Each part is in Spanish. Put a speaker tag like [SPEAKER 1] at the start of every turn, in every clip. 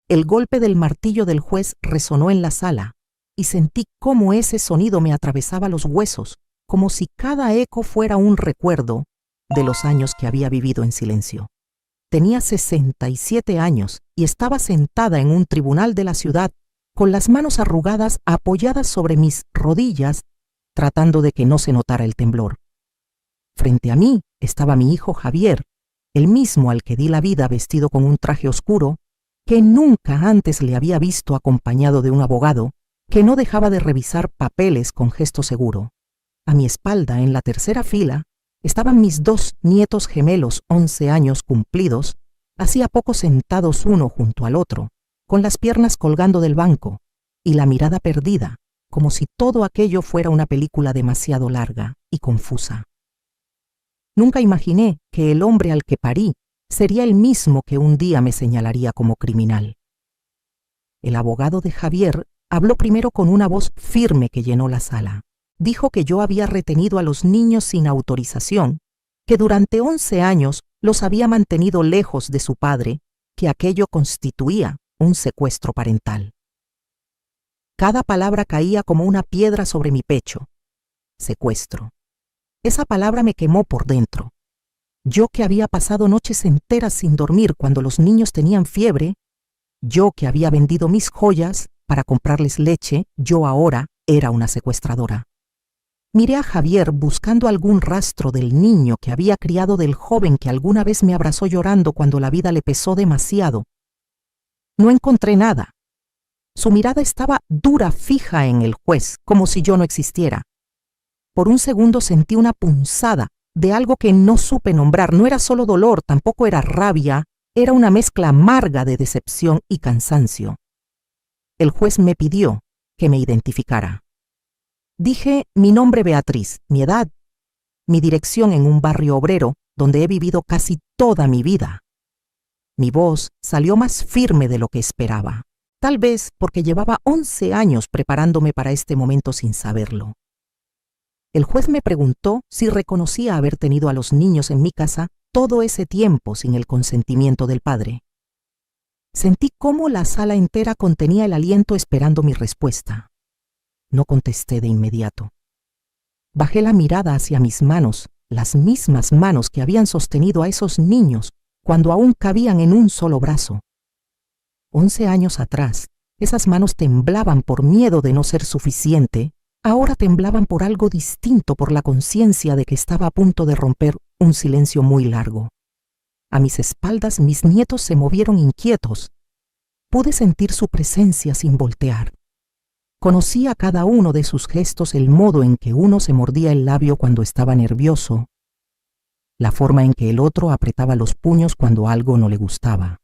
[SPEAKER 1] el golpe del martillo del juez resonó en la sala y sentí cómo ese sonido me atravesaba los huesos, como si cada eco fuera un recuerdo de los años que había vivido en silencio. Tenía 67 años y estaba sentada en un tribunal de la ciudad con las manos arrugadas apoyadas sobre mis rodillas, tratando de que no se notara el temblor. Frente a mí estaba mi hijo Javier, el mismo al que di la vida vestido con un traje oscuro, que nunca antes le había visto acompañado de un abogado que no dejaba de revisar papeles con gesto seguro. A mi espalda, en la tercera fila, estaban mis 2 nietos gemelos 11 años cumplidos, hacía poco sentados uno junto al otro, con las piernas colgando del banco y la mirada perdida, como si todo aquello fuera una película demasiado larga y confusa. Nunca imaginé que el hombre al que parí sería el mismo que un día me señalaría como criminal. El abogado de Javier habló primero con una voz firme que llenó la sala. Dijo que yo había retenido a los niños sin autorización, que durante 11 años los había mantenido lejos de su padre, que aquello constituía un secuestro parental. Cada palabra caía como una piedra sobre mi pecho. Secuestro. Esa palabra me quemó por dentro. Yo que había pasado noches enteras sin dormir cuando los niños tenían fiebre, yo que había vendido mis joyas para comprarles leche, yo ahora era una secuestradora. Miré a Javier buscando algún rastro del niño que había criado del joven que alguna vez me abrazó llorando cuando la vida le pesó demasiado. No encontré nada. Su mirada estaba dura, fija en el juez, como si yo no existiera. Por un segundo sentí una punzada de algo que no supe nombrar. No era solo dolor, tampoco era rabia, era una mezcla amarga de decepción y cansancio. El juez me pidió que me identificara. Dije mi nombre Beatriz, mi edad, mi dirección en un barrio obrero donde he vivido casi toda mi vida. Mi voz salió más firme de lo que esperaba, tal vez porque llevaba 11 años preparándome para este momento sin saberlo. El juez me preguntó si reconocía haber tenido a los niños en mi casa todo ese tiempo sin el consentimiento del padre. Sentí cómo la sala entera contenía el aliento esperando mi respuesta. No contesté de inmediato. Bajé la mirada hacia mis manos, las mismas manos que habían sostenido a esos niños cuando aún cabían en un solo brazo. 11 años atrás, esas manos temblaban por miedo de no ser suficiente, ahora temblaban por algo distinto, por la conciencia de que estaba a punto de romper un silencio muy largo. A mis espaldas mis nietos se movieron inquietos. Pude sentir su presencia sin voltear. Conocí a cada uno de sus gestos, el modo en que uno se mordía el labio cuando estaba nervioso, la forma en que el otro apretaba los puños cuando algo no le gustaba.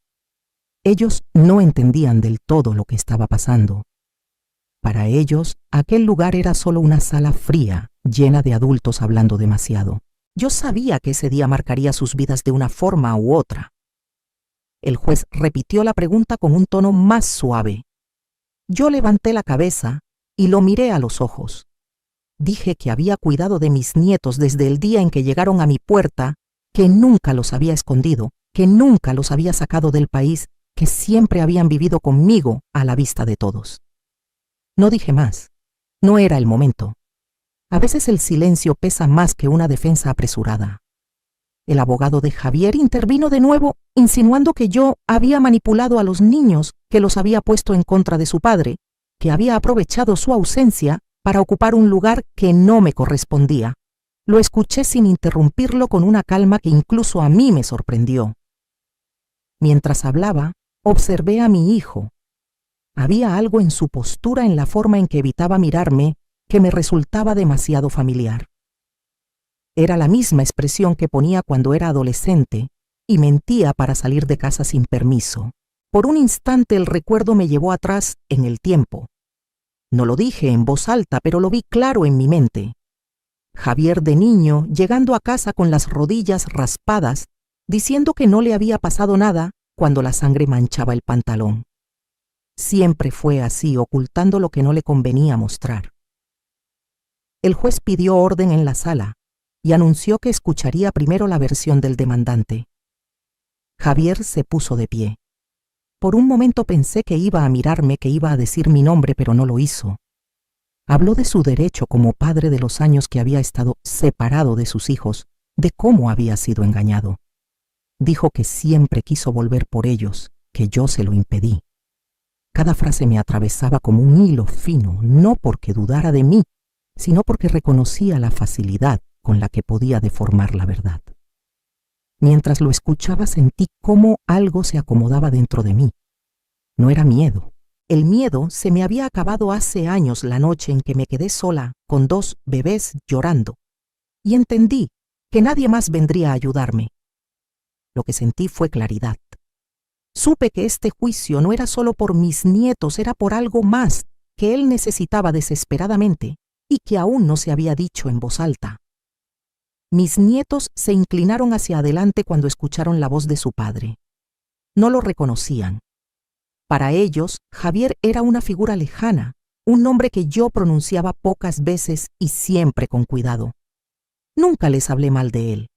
[SPEAKER 1] Ellos no entendían del todo lo que estaba pasando. Para ellos, aquel lugar era solo una sala fría, llena de adultos hablando demasiado. Yo sabía que ese día marcaría sus vidas de una forma u otra. El juez repitió la pregunta con un tono más suave. Yo levanté la cabeza y lo miré a los ojos. Dije que había cuidado de mis nietos desde el día en que llegaron a mi puerta, que nunca los había escondido, que nunca los había sacado del país, que siempre habían vivido conmigo a la vista de todos. No dije más. No era el momento. A veces el silencio pesa más que una defensa apresurada. El abogado de Javier intervino de nuevo, insinuando que yo había manipulado a los niños, que los había puesto en contra de su padre, que había aprovechado su ausencia para ocupar un lugar que no me correspondía. Lo escuché sin interrumpirlo con una calma que incluso a mí me sorprendió. Mientras hablaba, observé a mi hijo. Había algo en su postura, en la forma en que evitaba mirarme, que me resultaba demasiado familiar. Era la misma expresión que ponía cuando era adolescente y mentía para salir de casa sin permiso. Por un instante el recuerdo me llevó atrás en el tiempo. No lo dije en voz alta, pero lo vi claro en mi mente. Javier de niño, llegando a casa con las rodillas raspadas, diciendo que no le había pasado nada cuando la sangre manchaba el pantalón. Siempre fue así, ocultando lo que no le convenía mostrar. El juez pidió orden en la sala y anunció que escucharía primero la versión del demandante. Javier se puso de pie. Por un momento pensé que iba a mirarme, que iba a decir mi nombre, pero no lo hizo. Habló de su derecho como padre, de los años que había estado separado de sus hijos, de cómo había sido engañado. Dijo que siempre quiso volver por ellos, que yo se lo impedí. Cada frase me atravesaba como un hilo fino, no porque dudara de mí, sino porque reconocía la facilidad con la que podía deformar la verdad. Mientras lo escuchaba sentí cómo algo se acomodaba dentro de mí. No era miedo. El miedo se me había acabado hace años, la noche en que me quedé sola con 2 bebés llorando, y entendí que nadie más vendría a ayudarme. Lo que sentí fue claridad. Supe que este juicio no era solo por mis nietos, era por algo más que él necesitaba desesperadamente y que aún no se había dicho en voz alta. Mis nietos se inclinaron hacia adelante cuando escucharon la voz de su padre. No lo reconocían. Para ellos, Javier era una figura lejana, un nombre que yo pronunciaba pocas veces y siempre con cuidado. Nunca les hablé mal de él.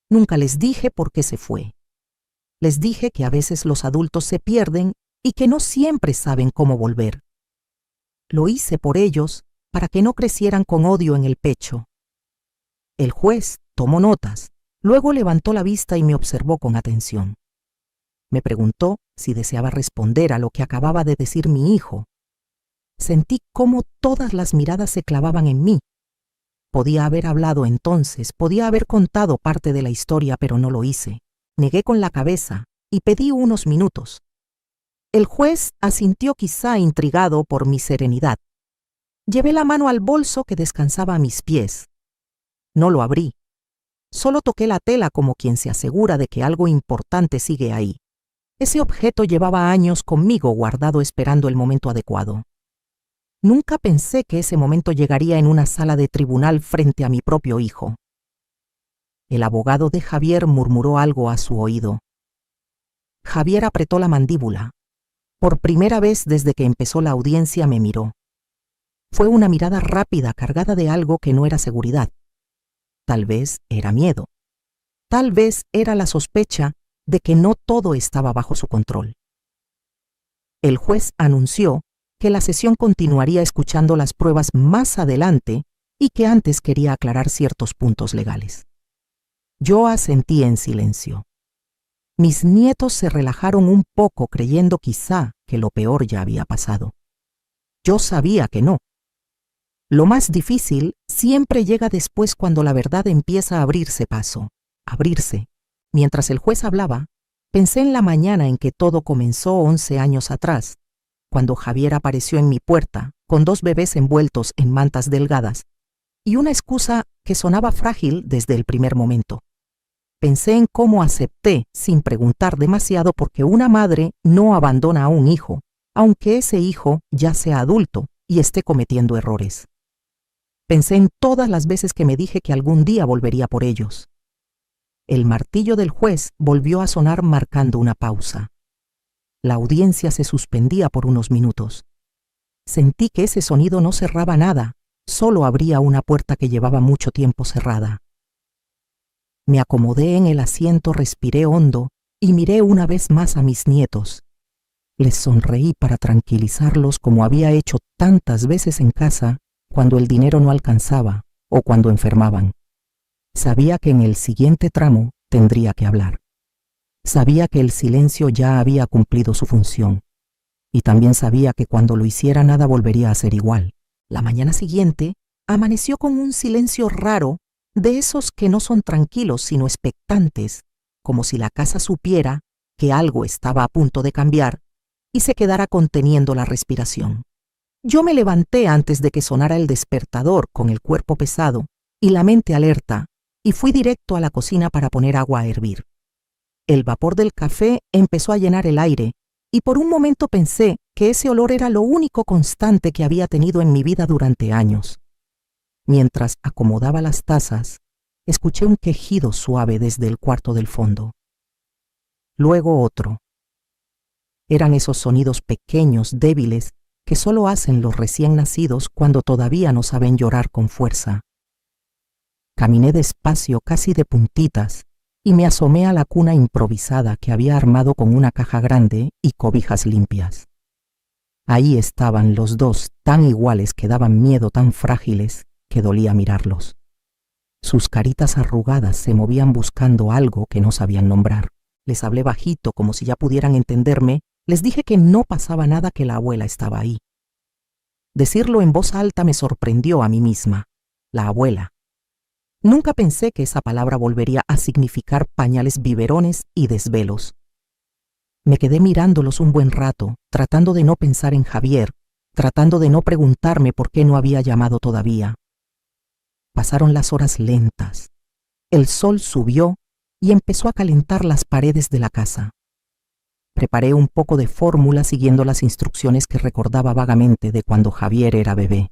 [SPEAKER 1] Nunca les dije por qué se fue. Les dije que a veces los adultos se pierden y que no siempre saben cómo volver. Lo hice por ellos, para que no crecieran con odio en el pecho. El juez tomó notas, luego levantó la vista y me observó con atención. Me preguntó si deseaba responder a lo que acababa de decir mi hijo. Sentí cómo todas las miradas se clavaban en mí. Podía haber hablado entonces, podía haber contado parte de la historia, pero no lo hice. Negué con la cabeza y pedí unos minutos. El juez asintió, quizá intrigado por mi serenidad. Llevé la mano al bolso que descansaba a mis pies. No lo abrí. Solo toqué la tela como quien se asegura de que algo importante sigue ahí. Ese objeto llevaba años conmigo, guardado, esperando el momento adecuado. Nunca pensé que ese momento llegaría en una sala de tribunal frente a mi propio hijo. El abogado de Javier murmuró algo a su oído. Javier apretó la mandíbula. Por primera vez desde que empezó la audiencia me miró. Fue una mirada rápida, cargada de algo que no era seguridad. Tal vez era miedo. Tal vez era la sospecha de que no todo estaba bajo su control. El juez anunció que la sesión continuaría escuchando las pruebas más adelante y que antes quería aclarar ciertos puntos legales. Yo asentí en silencio. Mis nietos se relajaron un poco, creyendo quizá que lo peor ya había pasado. Yo sabía que no. Lo más difícil siempre llega después, cuando la verdad empieza a abrirse paso, abrirse. Mientras el juez hablaba, pensé en la mañana en que todo comenzó 11 años atrás, cuando Javier apareció en mi puerta con 2 bebés envueltos en mantas delgadas y una excusa que sonaba frágil desde el primer momento. Pensé en cómo acepté, sin preguntar demasiado, porque una madre no abandona a un hijo, aunque ese hijo ya sea adulto y esté cometiendo errores. Pensé en todas las veces que me dije que algún día volvería por ellos. El martillo del juez volvió a sonar, marcando una pausa. La audiencia se suspendía por unos minutos. Sentí que ese sonido no cerraba nada, solo abría una puerta que llevaba mucho tiempo cerrada. Me acomodé en el asiento, respiré hondo y miré una vez más a mis nietos. Les sonreí para tranquilizarlos, como había hecho tantas veces en casa cuando el dinero no alcanzaba o cuando enfermaban. Sabía que en el siguiente tramo tendría que hablar. Sabía que el silencio ya había cumplido su función. Y también sabía que cuando lo hiciera nada volvería a ser igual. La mañana siguiente amaneció con un silencio raro, de esos que no son tranquilos sino expectantes, como si la casa supiera que algo estaba a punto de cambiar y se quedara conteniendo la respiración. Yo me levanté antes de que sonara el despertador, con el cuerpo pesado y la mente alerta, y fui directo a la cocina para poner agua a hervir. El vapor del café empezó a llenar el aire, y por un momento pensé que ese olor era lo único constante que había tenido en mi vida durante años. Mientras acomodaba las tazas, escuché un quejido suave desde el cuarto del fondo. Luego otro. Eran esos sonidos pequeños, débiles, que solo hacen los recién nacidos cuando todavía no saben llorar con fuerza. Caminé despacio, casi de puntitas, y me asomé a la cuna improvisada que había armado con una caja grande y cobijas limpias. Ahí estaban los dos, tan iguales que daban miedo, tan frágiles que dolía mirarlos. Sus caritas arrugadas se movían buscando algo que no sabían nombrar. Les hablé bajito, como si ya pudieran entenderme. Les dije que no pasaba nada, que la abuela estaba ahí. Decirlo en voz alta me sorprendió a mí misma. La abuela. Nunca pensé que esa palabra volvería a significar pañales, biberones y desvelos. Me quedé mirándolos un buen rato, tratando de no pensar en Javier, tratando de no preguntarme por qué no había llamado todavía. Pasaron las horas lentas. El sol subió y empezó a calentar las paredes de la casa. Preparé un poco de fórmula siguiendo las instrucciones que recordaba vagamente de cuando Javier era bebé.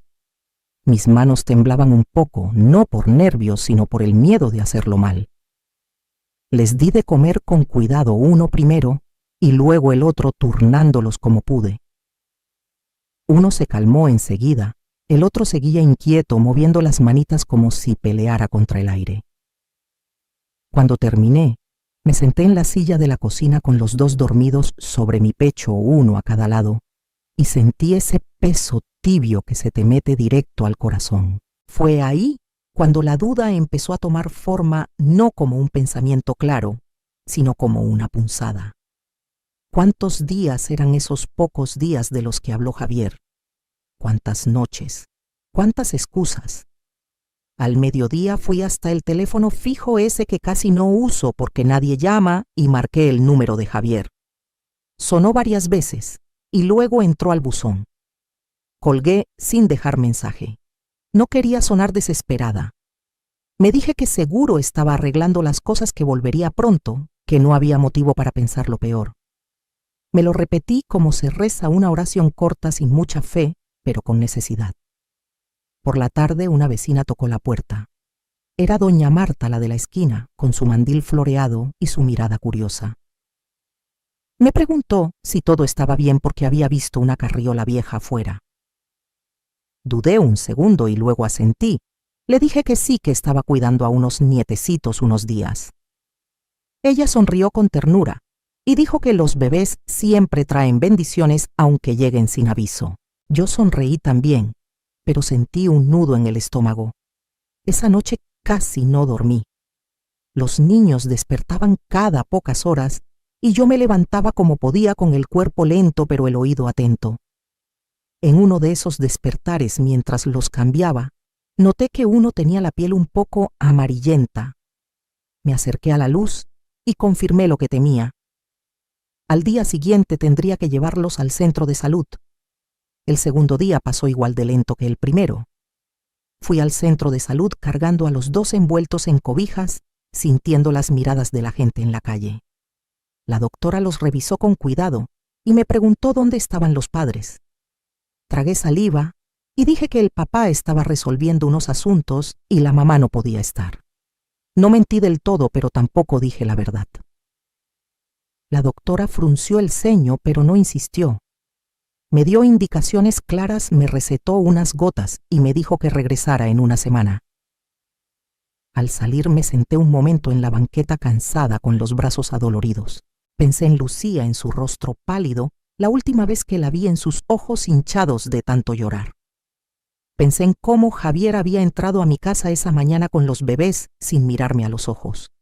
[SPEAKER 1] Mis manos temblaban un poco, no por nervios, sino por el miedo de hacerlo mal. Les di de comer con cuidado, uno primero y luego el otro, turnándolos como pude. Uno se calmó enseguida, el otro seguía inquieto, moviendo las manitas como si peleara contra el aire. Cuando terminé, me senté en la silla de la cocina con los dos dormidos sobre mi pecho, uno a cada lado, y sentí ese peso tibio que se te mete directo al corazón. Fue ahí cuando la duda empezó a tomar forma, no como un pensamiento claro, sino como una punzada. ¿Cuántos días eran esos pocos días de los que habló Javier? ¿Cuántas noches? ¿Cuántas excusas? Al mediodía fui hasta el teléfono fijo ese que casi no uso porque nadie llama y marqué el número de Javier. Sonó varias veces y luego entró al buzón. Colgué sin dejar mensaje. No quería sonar desesperada. Me dije que seguro estaba arreglando las cosas, que volvería pronto, que no había motivo para pensar lo peor. Me lo repetí como se reza una oración corta, sin mucha fe, pero con necesidad. Por la tarde una vecina tocó la puerta. Era doña Marta, la de la esquina, con su mandil floreado y su mirada curiosa. Me preguntó si todo estaba bien porque había visto una carriola vieja afuera. Dudé un segundo y luego asentí. Le dije que sí, que estaba cuidando a unos nietecitos unos días. Ella sonrió con ternura y dijo que los bebés siempre traen bendiciones aunque lleguen sin aviso. Yo sonreí también, pero sentí un nudo en el estómago. Esa noche casi no dormí. Los niños despertaban cada pocas horas y yo me levantaba como podía, con el cuerpo lento pero el oído atento. En uno de esos despertares, mientras los cambiaba, noté que uno tenía la piel un poco amarillenta. Me acerqué a la luz y confirmé lo que temía. Al día siguiente tendría que llevarlos al centro de salud. El segundo día pasó igual de lento que el primero. Fui al centro de salud cargando a los dos envueltos en cobijas, sintiendo las miradas de la gente en la calle. La doctora los revisó con cuidado y me preguntó dónde estaban los padres. Tragué saliva y dije que el papá estaba resolviendo unos asuntos y la mamá no podía estar. No mentí del todo, pero tampoco dije la verdad. La doctora frunció el ceño, pero no insistió. Me dio indicaciones claras, me recetó unas gotas y me dijo que regresara en una semana. Al salir me senté un momento en la banqueta cansada, con los brazos adoloridos. Pensé en Lucía, en su rostro pálido, la última vez que la vi, en sus ojos hinchados de tanto llorar. Pensé en cómo Javier había entrado a mi casa esa mañana con los bebés sin mirarme a los ojos.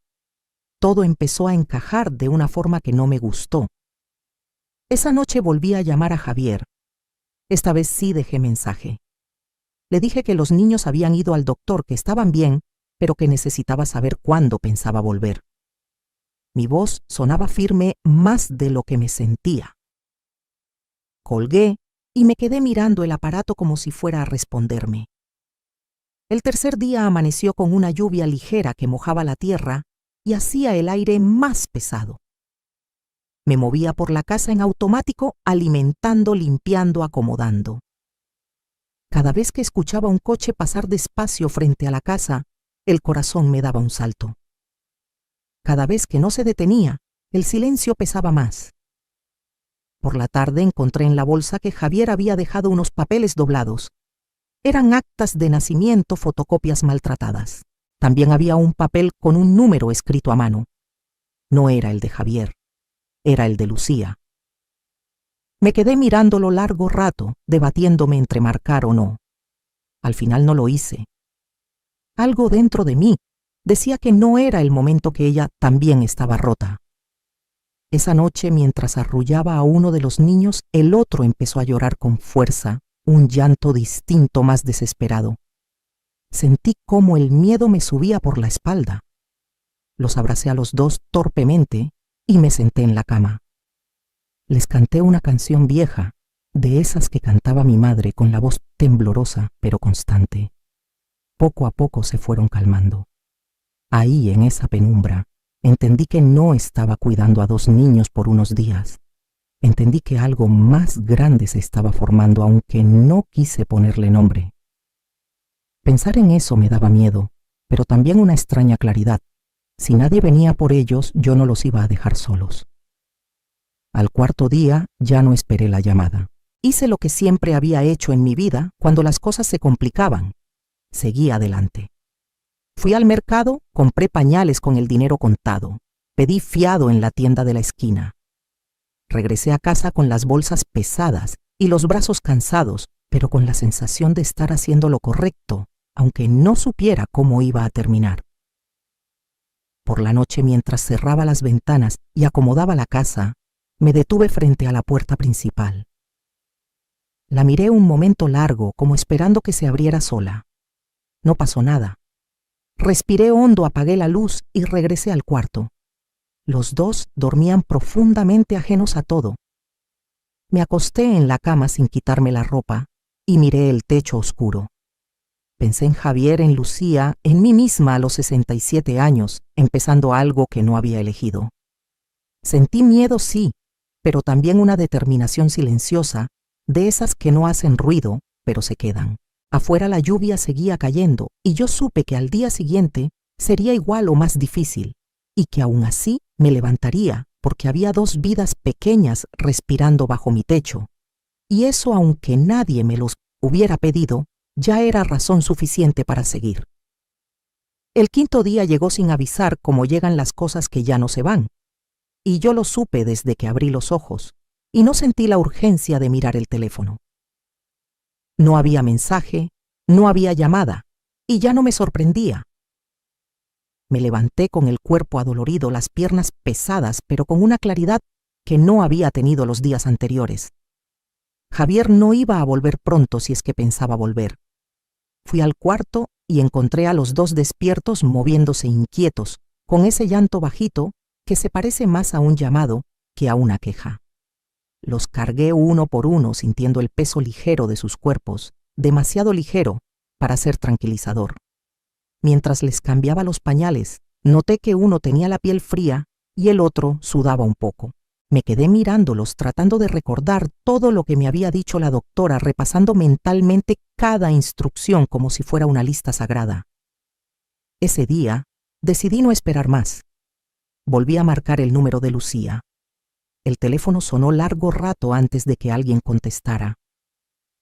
[SPEAKER 1] Todo empezó a encajar de una forma que no me gustó. Esa noche volví a llamar a Javier. Esta vez sí dejé mensaje. Le dije que los niños habían ido al doctor, que estaban bien, pero que necesitaba saber cuándo pensaba volver. Mi voz sonaba firme, más de lo que me sentía. Colgué y me quedé mirando el aparato como si fuera a responderme. El tercer día amaneció con una lluvia ligera que mojaba la tierra y hacía el aire más pesado. Me movía por la casa en automático, alimentando, limpiando, acomodando. Cada vez que escuchaba un coche pasar despacio frente a la casa, el corazón me daba un salto. Cada vez que no se detenía, el silencio pesaba más. Por la tarde encontré en la bolsa que Javier había dejado unos papeles doblados. Eran actas de nacimiento, fotocopias maltratadas. También había un papel con un número escrito a mano. no era el de Javier, era el de Lucía. Me quedé mirándolo largo rato, debatiéndome entre marcar o no. Al final no lo hice. Algo dentro de mí decía que no era el momento, que ella también estaba rota. Esa noche, mientras arrullaba a uno de los niños, el otro empezó a llorar con fuerza, un llanto distinto, más desesperado. Sentí cómo el miedo me subía por la espalda. Los abracé a los dos torpemente y me senté en la cama. Les canté una canción vieja, de esas que cantaba mi madre con la voz temblorosa pero constante. Poco a poco se fueron calmando. Ahí, en esa penumbra, entendí que no estaba cuidando a dos niños por unos días. Entendí que algo más grande se estaba formando, aunque no quise ponerle nombre. Pensar en eso me daba miedo, pero también una extraña claridad. Si nadie venía por ellos, yo no los iba a dejar solos. Al cuarto día ya no esperé la llamada. Hice lo que siempre había hecho en mi vida cuando las cosas se complicaban. Seguí adelante. Fui al mercado, compré pañales con el dinero contado. Pedí fiado en la tienda de la esquina. Regresé a casa con las bolsas pesadas y los brazos cansados, pero con la sensación de estar haciendo lo correcto, aunque no supiera cómo iba a terminar. Por la noche, mientras cerraba las ventanas y acomodaba la casa, me detuve frente a la puerta principal. La miré un momento largo, como esperando que se abriera sola. No pasó nada. Respiré hondo, apagué la luz y regresé al cuarto. Los dos dormían profundamente ajenos a todo. Me acosté en la cama sin quitarme la ropa y miré el techo oscuro. Pensé en Javier, en Lucía, en mí misma a los 67 años, empezando algo que no había elegido. Sentí miedo, sí, pero también una determinación silenciosa, de esas que no hacen ruido, pero se quedan. Afuera la lluvia seguía cayendo y yo supe que al día siguiente sería igual o más difícil, y que aún así me levantaría, porque había dos vidas pequeñas respirando bajo mi techo. Y eso, aunque nadie me los hubiera pedido, ya era razón suficiente para seguir. El quinto día llegó sin avisar, como llegan las cosas que ya no se van. Y yo lo supe desde que abrí los ojos, y no sentí la urgencia de mirar el teléfono. No había mensaje, no había llamada, y ya no me sorprendía. Me levanté con el cuerpo adolorido, las piernas pesadas, pero con una claridad que no había tenido los días anteriores. Javier no iba a volver pronto si es que pensaba volver. Fui al cuarto y encontré a los dos despiertos, moviéndose inquietos, con ese llanto bajito que se parece más a un llamado que a una queja. Los cargué uno por uno, sintiendo el peso ligero de sus cuerpos, demasiado ligero para ser tranquilizador. Mientras les cambiaba los pañales, noté que uno tenía la piel fría y el otro sudaba un poco. Me quedé mirándolos, tratando de recordar todo lo que me había dicho la doctora, repasando mentalmente cada instrucción como si fuera una lista sagrada. Ese día decidí no esperar más. Volví a marcar el número de Lucía. El teléfono sonó largo rato antes de que alguien contestara.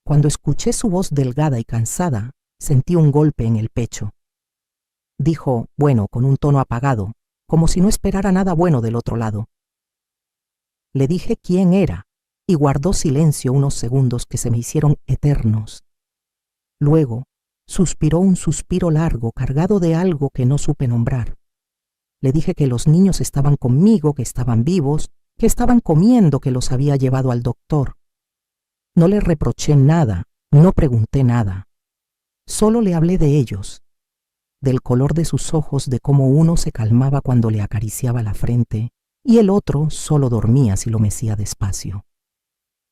[SPEAKER 1] Cuando escuché su voz delgada y cansada, sentí un golpe en el pecho. Dijo, bueno, con un tono apagado, como si no esperara nada bueno del otro lado. Le dije quién era y guardó silencio unos segundos que se me hicieron eternos. Luego, suspiró un suspiro largo, cargado de algo que no supe nombrar. Le dije que los niños estaban conmigo, que estaban vivos, que estaban comiendo, que los había llevado al doctor. No le reproché nada, no pregunté nada. Solo le hablé de ellos, del color de sus ojos, de cómo uno se calmaba cuando le acariciaba la frente y el otro solo dormía si lo mecía despacio.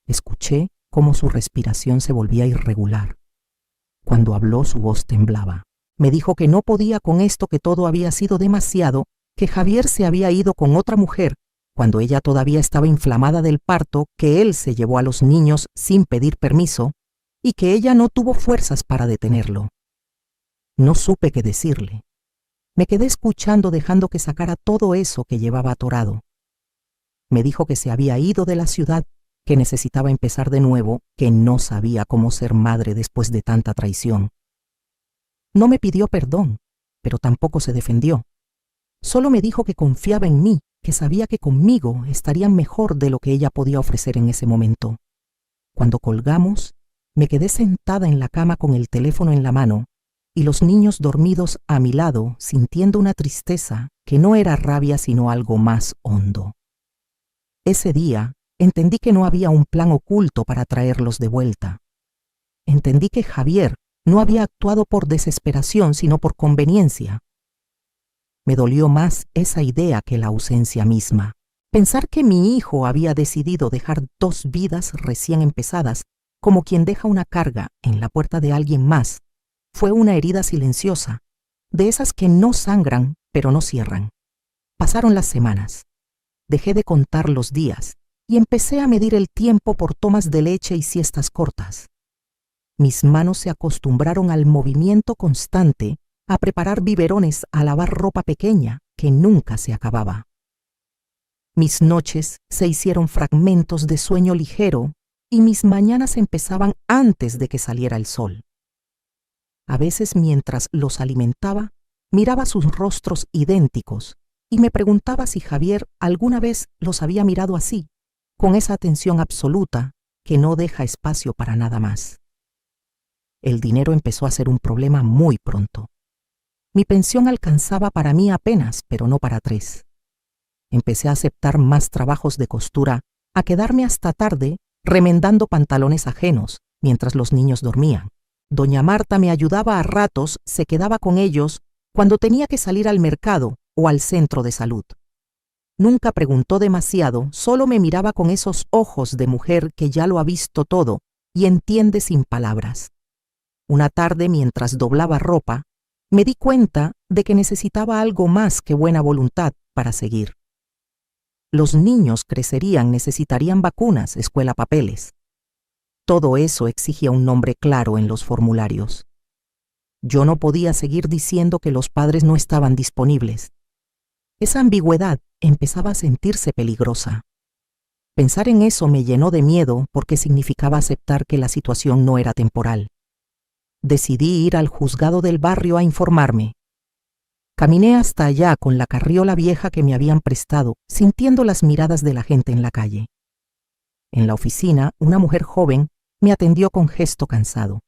[SPEAKER 1] Escuché cómo su respiración se volvía irregular. Cuando habló, su voz temblaba. Me dijo que no podía con esto, que todo había sido demasiado, que Javier se había ido con otra mujer cuando ella todavía estaba inflamada del parto, que él se llevó a los niños sin pedir permiso y que ella no tuvo fuerzas para detenerlo. No supe qué decirle. Me quedé escuchando, dejando que sacara todo eso que llevaba atorado. Me dijo que se había ido de la ciudad, que necesitaba empezar de nuevo, que no sabía cómo ser madre después de tanta traición. No me pidió perdón, pero tampoco se defendió. Solo me dijo que confiaba en mí, que sabía que conmigo estarían mejor de lo que ella podía ofrecer en ese momento. Cuando colgamos, me quedé sentada en la cama con el teléfono en la mano y los niños dormidos a mi lado, sintiendo una tristeza que no era rabia sino algo más hondo. Ese día entendí que no había un plan oculto para traerlos de vuelta. Entendí que Javier no había actuado por desesperación sino por conveniencia. Me dolió más esa idea que la ausencia misma. Pensar que mi hijo había decidido dejar 2 vidas recién empezadas, como quien deja una carga en la puerta de alguien más, fue una herida silenciosa, de esas que no sangran pero no cierran. Pasaron las semanas. Dejé de contar los días y empecé a medir el tiempo por tomas de leche y siestas cortas. Mis manos se acostumbraron al movimiento constante, a preparar biberones, a lavar ropa pequeña que nunca se acababa. Mis noches se hicieron fragmentos de sueño ligero y mis mañanas empezaban antes de que saliera el sol. A veces, mientras los alimentaba, miraba sus rostros idénticos y me preguntaba si Javier alguna vez los había mirado así, con esa atención absoluta que no deja espacio para nada más. El dinero empezó a ser un problema muy pronto. Mi pensión alcanzaba para mí apenas, pero no para 3. Empecé a aceptar más trabajos de costura, a quedarme hasta tarde remendando pantalones ajenos mientras los niños dormían. Doña Marta me ayudaba a ratos, se quedaba con ellos cuando tenía que salir al mercado o al centro de salud. Nunca preguntó demasiado, solo me miraba con esos ojos de mujer que ya lo ha visto todo y entiende sin palabras. Una tarde, mientras doblaba ropa, me di cuenta de que necesitaba algo más que buena voluntad para seguir. Los niños crecerían, necesitarían vacunas, escuela, papeles. Todo eso exigía un nombre claro en los formularios. Yo no podía seguir diciendo que los padres no estaban disponibles. Esa ambigüedad empezaba a sentirse peligrosa. Pensar en eso me llenó de miedo porque significaba aceptar que la situación no era temporal. Decidí ir al juzgado del barrio a informarme. Caminé hasta allá con la carriola vieja que me habían prestado, sintiendo las miradas de la gente en la calle. En la oficina, una mujer joven me atendió con gesto cansado.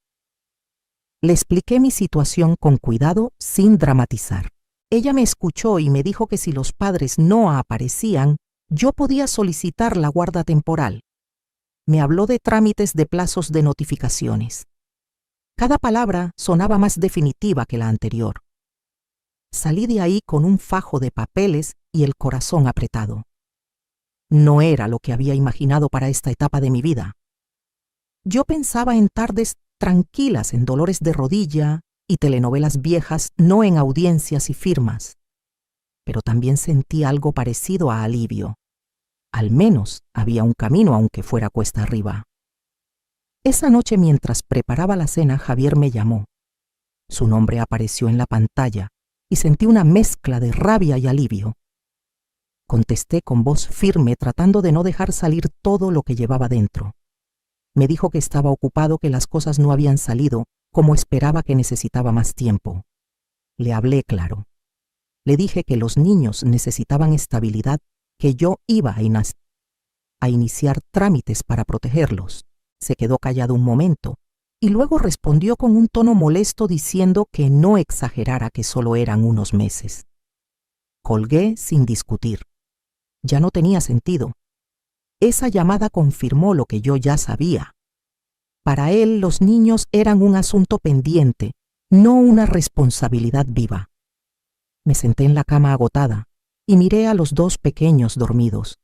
[SPEAKER 1] Le expliqué mi situación con cuidado, sin dramatizar. Ella me escuchó y me dijo que si los padres no aparecían, yo podía solicitar la guarda temporal. Me habló de trámites de plazos de notificaciones. Cada palabra sonaba más definitiva que la anterior. Salí de ahí con un fajo de papeles y el corazón apretado. No era lo que había imaginado para esta etapa de mi vida. Yo pensaba en tardes tranquilas, en dolores de rodilla y telenovelas viejas, no en audiencias y firmas. Pero también sentí algo parecido a alivio. Al menos había un camino, aunque fuera cuesta arriba. Esa noche, mientras preparaba la cena, Javier me llamó. Su nombre apareció en la pantalla y sentí una mezcla de rabia y alivio. Contesté con voz firme, tratando de no dejar salir todo lo que llevaba dentro. Me dijo que estaba ocupado, que las cosas no habían salido como esperaba, que necesitaba más tiempo. Le hablé claro. Le dije que los niños necesitaban estabilidad, que yo iba a iniciar trámites para protegerlos. Se quedó callado un momento y luego respondió con un tono molesto diciendo que no exagerara, que solo eran unos meses. Colgué sin discutir. Ya no tenía sentido. Esa llamada confirmó lo que yo ya sabía. Para él, los niños eran un asunto pendiente, no una responsabilidad viva. Me senté en la cama agotada y miré a los 2 pequeños dormidos.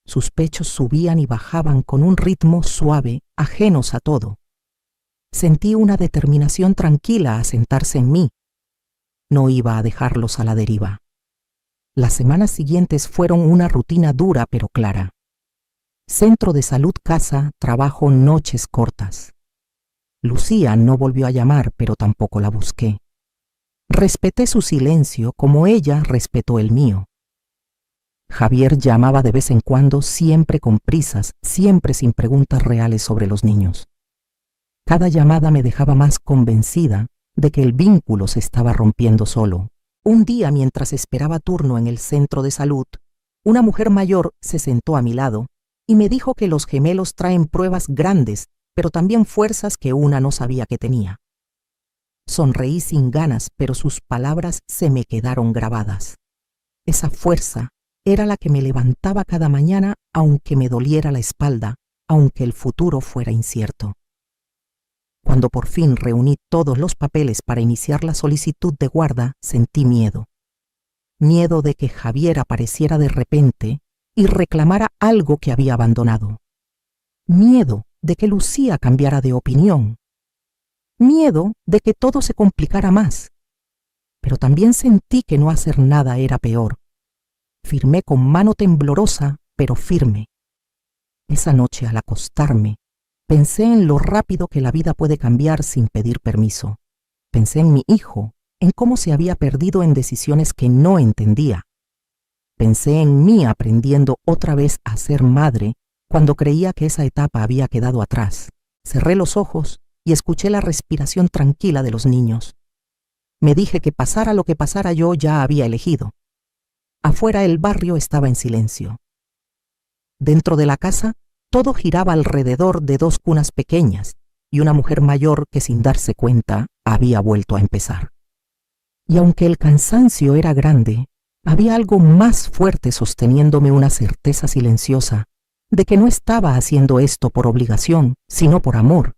[SPEAKER 1] Sus pechos subían y bajaban con un ritmo suave, ajenos a todo. Sentí una determinación tranquila a sentarse en mí. No iba a dejarlos a la deriva. Las semanas siguientes fueron una rutina dura pero clara. Centro de salud, casa, trabajo, noches cortas. Lucía no volvió a llamar, pero tampoco la busqué. Respeté su silencio como ella respetó el mío. Javier llamaba de vez en cuando, siempre con prisas, siempre sin preguntas reales sobre los niños. Cada llamada me dejaba más convencida de que el vínculo se estaba rompiendo solo. Un día, mientras esperaba turno en el centro de salud, una mujer mayor se sentó a mi lado y me dijo que los gemelos traen pruebas grandes, pero también fuerzas que una no sabía que tenía. Sonreí sin ganas, pero sus palabras se me quedaron grabadas. Esa fuerza era la que me levantaba cada mañana, aunque me doliera la espalda, aunque el futuro fuera incierto. Cuando por fin reuní todos los papeles para iniciar la solicitud de guarda, sentí miedo. Miedo de que Javier apareciera de repente y reclamara algo que había abandonado. Miedo de que Lucía cambiara de opinión. Miedo de que todo se complicara más. Pero también sentí que no hacer nada era peor. Firmé con mano temblorosa, pero firme. Esa noche, al acostarme, pensé en lo rápido que la vida puede cambiar sin pedir permiso. Pensé en mi hijo, en cómo se había perdido en decisiones que no entendía. Pensé en mí aprendiendo otra vez a ser madre cuando creía que esa etapa había quedado atrás. Cerré los ojos y escuché la respiración tranquila de los niños. Me dije que pasara lo que pasara yo ya había elegido. Afuera el barrio estaba en silencio. Dentro de la casa todo giraba alrededor de dos cunas pequeñas y una mujer mayor que sin darse cuenta había vuelto a empezar. Y aunque el cansancio era grande, había algo más fuerte sosteniéndome, una certeza silenciosa de que no estaba haciendo esto por obligación, sino por amor.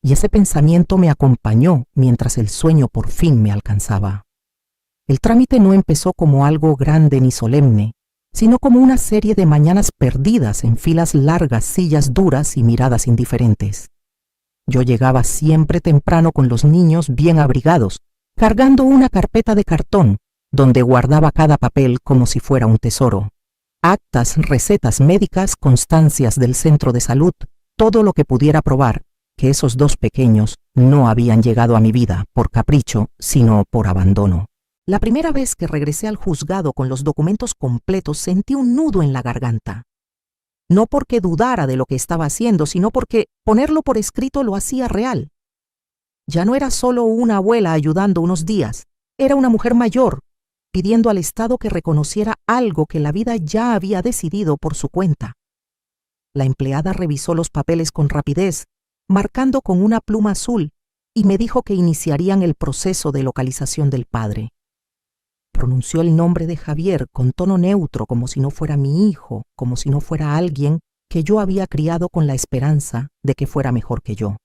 [SPEAKER 1] Y ese pensamiento me acompañó mientras el sueño por fin me alcanzaba. El trámite no empezó como algo grande ni solemne, sino como una serie de mañanas perdidas en filas largas, sillas duras y miradas indiferentes. Yo llegaba siempre temprano con los niños bien abrigados, cargando una carpeta de cartón, donde guardaba cada papel como si fuera un tesoro. Actas, recetas médicas, constancias del centro de salud, todo lo que pudiera probar que esos dos pequeños no habían llegado a mi vida por capricho, sino por abandono. La primera vez que regresé al juzgado con los documentos completos sentí un nudo en la garganta. No porque dudara de lo que estaba haciendo, sino porque ponerlo por escrito lo hacía real. Ya no era solo una abuela ayudando unos días, era una mujer mayor, pidiendo al Estado que reconociera algo que la vida ya había decidido por su cuenta. La empleada revisó los papeles con rapidez, marcando con una pluma azul, y me dijo que iniciarían el proceso de localización del padre. Pronunció el nombre de Javier con tono neutro, como si no fuera mi hijo, como si no fuera alguien que yo había criado con la esperanza de que fuera mejor que yo.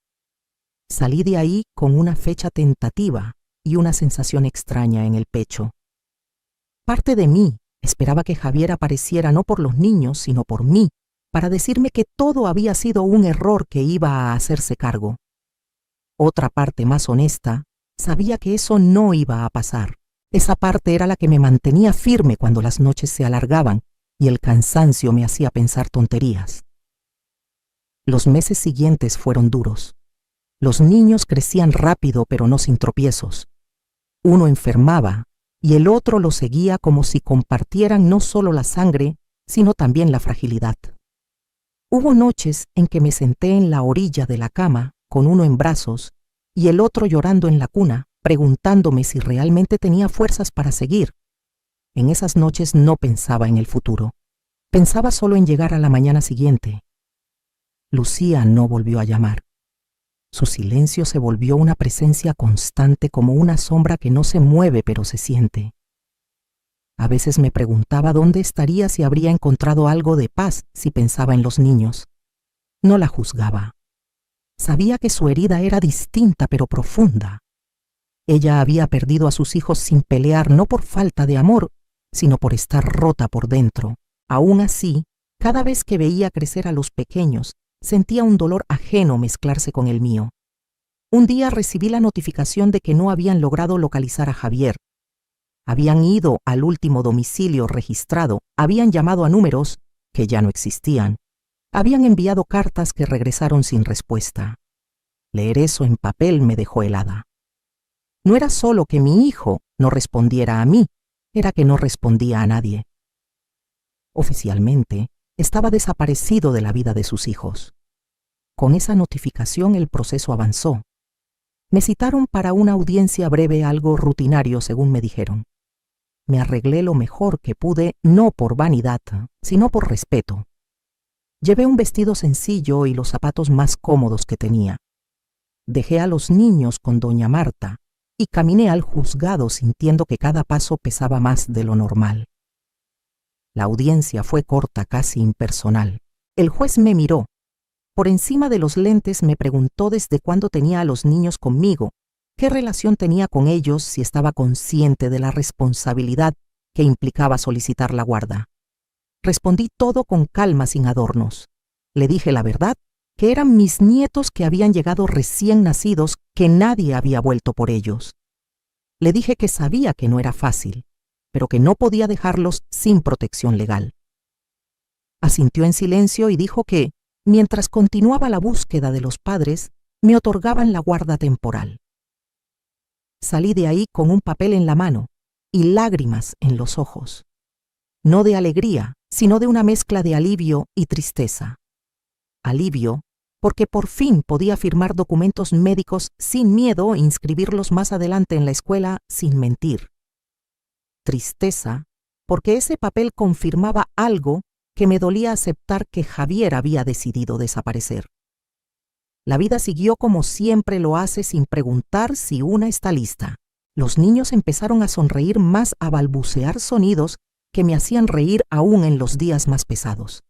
[SPEAKER 1] Salí de ahí con una fecha tentativa y una sensación extraña en el pecho. Parte de mí esperaba que Javier apareciera no por los niños, sino por mí, para decirme que todo había sido un error que iba a hacerse cargo. Otra parte más honesta sabía que eso no iba a pasar. Esa parte era la que me mantenía firme cuando las noches se alargaban y el cansancio me hacía pensar tonterías. Los meses siguientes fueron duros. Los niños crecían rápido, pero no sin tropiezos. Uno enfermaba y el otro lo seguía como si compartieran no solo la sangre, sino también la fragilidad. Hubo noches en que me senté en la orilla de la cama, con uno en brazos y el otro llorando en la cuna, preguntándome si realmente tenía fuerzas para seguir. En esas noches no pensaba en el futuro. Pensaba solo en llegar a la mañana siguiente. Lucía no volvió a llamar. Su silencio se volvió una presencia constante, como una sombra que no se mueve pero se siente. A veces me preguntaba dónde estaría, si habría encontrado algo de paz si pensaba en los niños. No la juzgaba. Sabía que su herida era distinta pero profunda. Ella había perdido a sus hijos sin pelear, no por falta de amor, sino por estar rota por dentro. Aún así, cada vez que veía crecer a los pequeños, sentía un dolor ajeno mezclarse con el mío. Un día recibí la notificación de que no habían logrado localizar a Javier. Habían ido al último domicilio registrado, habían llamado a números que ya no existían, habían enviado cartas que regresaron sin respuesta. Leer eso en papel me dejó helada. No era solo que mi hijo no respondiera a mí, era que no respondía a nadie. Oficialmente, estaba desaparecido de la vida de sus hijos. Con esa notificación el proceso avanzó. Me citaron para una audiencia breve, algo rutinario según me dijeron. Me arreglé lo mejor que pude, no por vanidad, sino por respeto. Llevé un vestido sencillo y los zapatos más cómodos que tenía. Dejé a los niños con doña Marta y caminé al juzgado sintiendo que cada paso pesaba más de lo normal. La audiencia fue corta, casi impersonal. El juez me miró. Por encima de los lentes me preguntó desde cuándo tenía a los niños conmigo, qué relación tenía con ellos, si estaba consciente de la responsabilidad que implicaba solicitar la guarda. Respondí todo con calma, sin adornos. Le dije la verdad, que eran mis nietos que habían llegado recién nacidos, que nadie había vuelto por ellos. Le dije que sabía que no era fácil, pero que no podía dejarlos sin protección legal. Asintió en silencio y dijo que, mientras continuaba la búsqueda de los padres, me otorgaban la guarda temporal. Salí de ahí con un papel en la mano y lágrimas en los ojos. No de alegría, sino de una mezcla de alivio y tristeza. Alivio, porque por fin podía firmar documentos médicos sin miedo e inscribirlos más adelante en la escuela sin mentir. Tristeza, porque ese papel confirmaba algo que me dolía aceptar, que Javier había decidido desaparecer. La vida siguió como siempre lo hace, sin preguntar si una está lista. Los niños empezaron a sonreír, más a balbucear sonidos que me hacían reír aún en los días más pesados.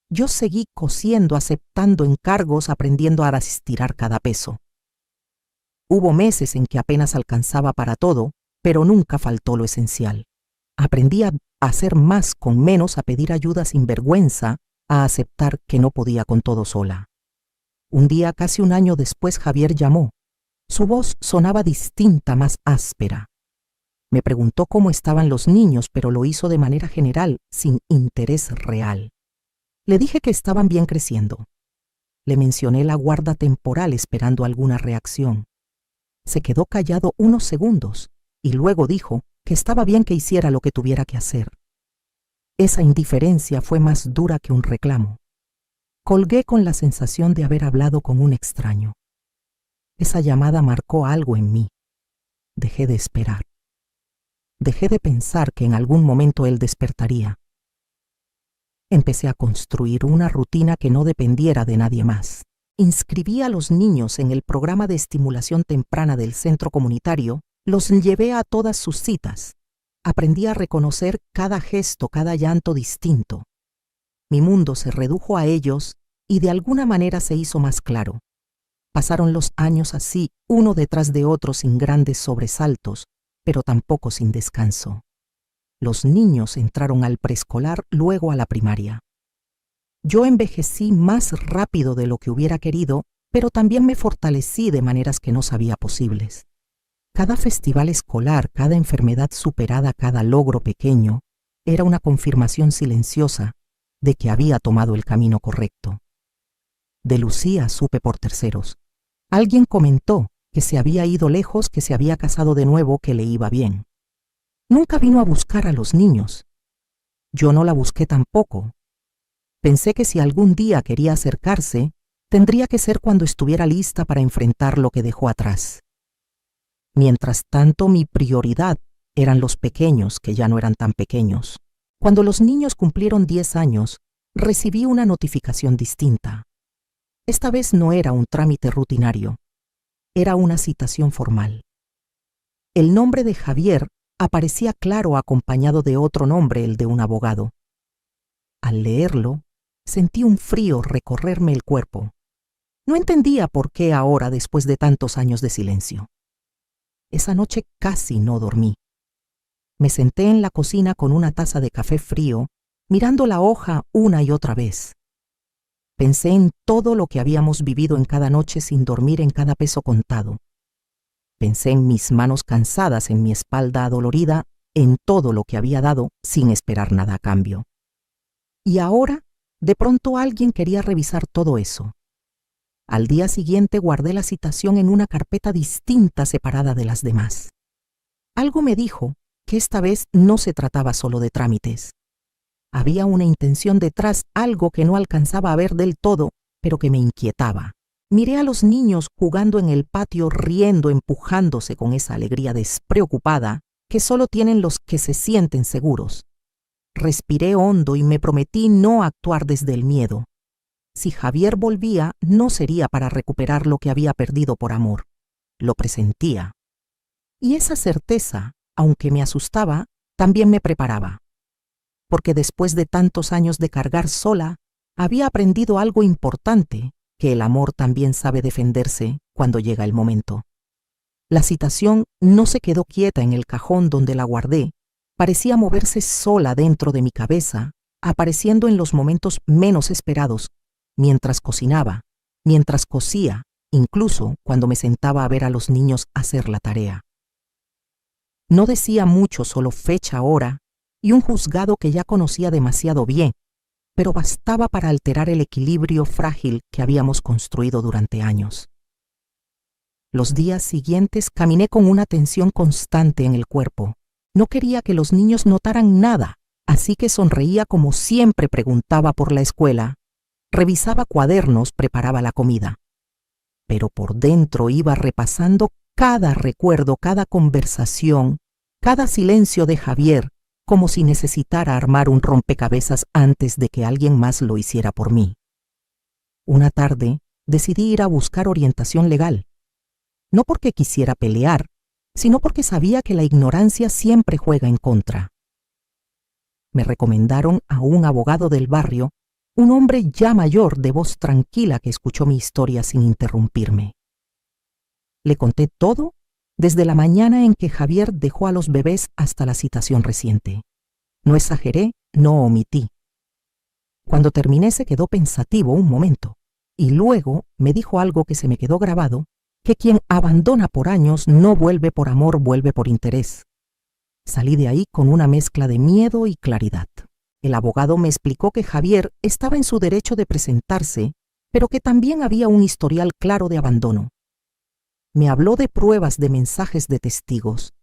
[SPEAKER 1] Yo seguí cosiendo, aceptando encargos, aprendiendo a estirar cada peso. Hubo meses en que apenas alcanzaba para todo, pero nunca faltó lo esencial. Aprendí a hacer más con menos, a pedir ayuda sin vergüenza, a aceptar que no podía con todo sola. Un día, casi un año después, Javier llamó. Su voz sonaba distinta, más áspera. Me preguntó cómo estaban los niños, pero lo hizo de manera general, sin interés real. Le dije que estaban bien creciendo. Le mencioné la guarda temporal esperando alguna reacción. Se quedó callado unos segundos y luego dijo que estaba bien, que hiciera lo que tuviera que hacer. Esa indiferencia fue más dura que un reclamo. Colgué con la sensación de haber hablado con un extraño. Esa llamada marcó algo en mí. Dejé de esperar. Dejé de pensar que en algún momento él despertaría. Empecé a construir una rutina que no dependiera de nadie más. Inscribí a los niños en el programa de estimulación temprana del centro comunitario, los llevé a todas sus citas. Aprendí a reconocer cada gesto, cada llanto distinto. Mi mundo se redujo a ellos y de alguna manera se hizo más claro. Pasaron los años así, uno detrás de otro, sin grandes sobresaltos, pero tampoco sin descanso. Los niños entraron al preescolar, luego a la primaria. Yo envejecí más rápido de lo que hubiera querido, pero también me fortalecí de maneras que no sabía posibles. Cada festival escolar, cada enfermedad superada, cada logro pequeño, era una confirmación silenciosa de que había tomado el camino correcto. De Lucía supe por terceros. Alguien comentó que se había ido lejos, que se había casado de nuevo, que le iba bien. Nunca vino a buscar a los niños. Yo no la busqué tampoco. Pensé que si algún día quería acercarse, tendría que ser cuando estuviera lista para enfrentar lo que dejó atrás. Mientras tanto, mi prioridad eran los pequeños, que ya no eran tan pequeños. Cuando los niños cumplieron 10 años, recibí una notificación distinta. Esta vez no era un trámite rutinario, era una citación formal. El nombre de Javier aparecía claro, acompañado de otro nombre, el de un abogado. Al leerlo, sentí un frío recorrerme el cuerpo. No entendía por qué ahora, después de tantos años de silencio. Esa noche casi no dormí. Me senté en la cocina con una taza de café frío, mirando la hoja una y otra vez. Pensé en todo lo que habíamos vivido en cada noche sin dormir, en cada peso contado. Pensé en mis manos cansadas, en mi espalda adolorida, en todo lo que había dado sin esperar nada a cambio. Y ahora, de pronto, alguien quería revisar todo eso. Al día siguiente guardé la citación en una carpeta distinta, separada de las demás. Algo me dijo que esta vez no se trataba solo de trámites. Había una intención detrás, algo que no alcanzaba a ver del todo, pero que me inquietaba. Miré a los niños jugando en el patio, riendo, empujándose con esa alegría despreocupada que solo tienen los que se sienten seguros. Respiré hondo y me prometí no actuar desde el miedo. Si Javier volvía, no sería para recuperar lo que había perdido por amor. Lo presentía. Y esa certeza, aunque me asustaba, también me preparaba. Porque después de tantos años de cargar sola, había aprendido algo importante, que el amor también sabe defenderse cuando llega el momento. La citación no se quedó quieta en el cajón donde la guardé, parecía moverse sola dentro de mi cabeza, apareciendo en los momentos menos esperados, mientras cocinaba, mientras cosía, incluso cuando me sentaba a ver a los niños hacer la tarea. No decía mucho, solo fecha, hora y un juzgado que ya conocía demasiado bien, pero bastaba para alterar el equilibrio frágil que habíamos construido durante años. Los días siguientes caminé con una tensión constante en el cuerpo. No quería que los niños notaran nada, así que sonreía como siempre, preguntaba por la escuela, revisaba cuadernos, preparaba la comida. Pero por dentro iba repasando cada recuerdo, cada conversación, cada silencio de Javier, como si necesitara armar un rompecabezas antes de que alguien más lo hiciera por mí. Una tarde decidí ir a buscar orientación legal. No porque quisiera pelear, sino porque sabía que la ignorancia siempre juega en contra. Me recomendaron a un abogado del barrio, un hombre ya mayor de voz tranquila que escuchó mi historia sin interrumpirme. Le conté todo, desde la mañana en que Javier dejó a los bebés hasta la citación reciente. No exageré, no omití. Cuando terminé se quedó pensativo un momento, y luego me dijo algo que se me quedó grabado, que quien abandona por años no vuelve por amor, vuelve por interés. Salí de ahí con una mezcla de miedo y claridad. El abogado me explicó que Javier estaba en su derecho de presentarse, pero que también había un historial claro de abandono. Me habló de pruebas, de mensajes de testigos.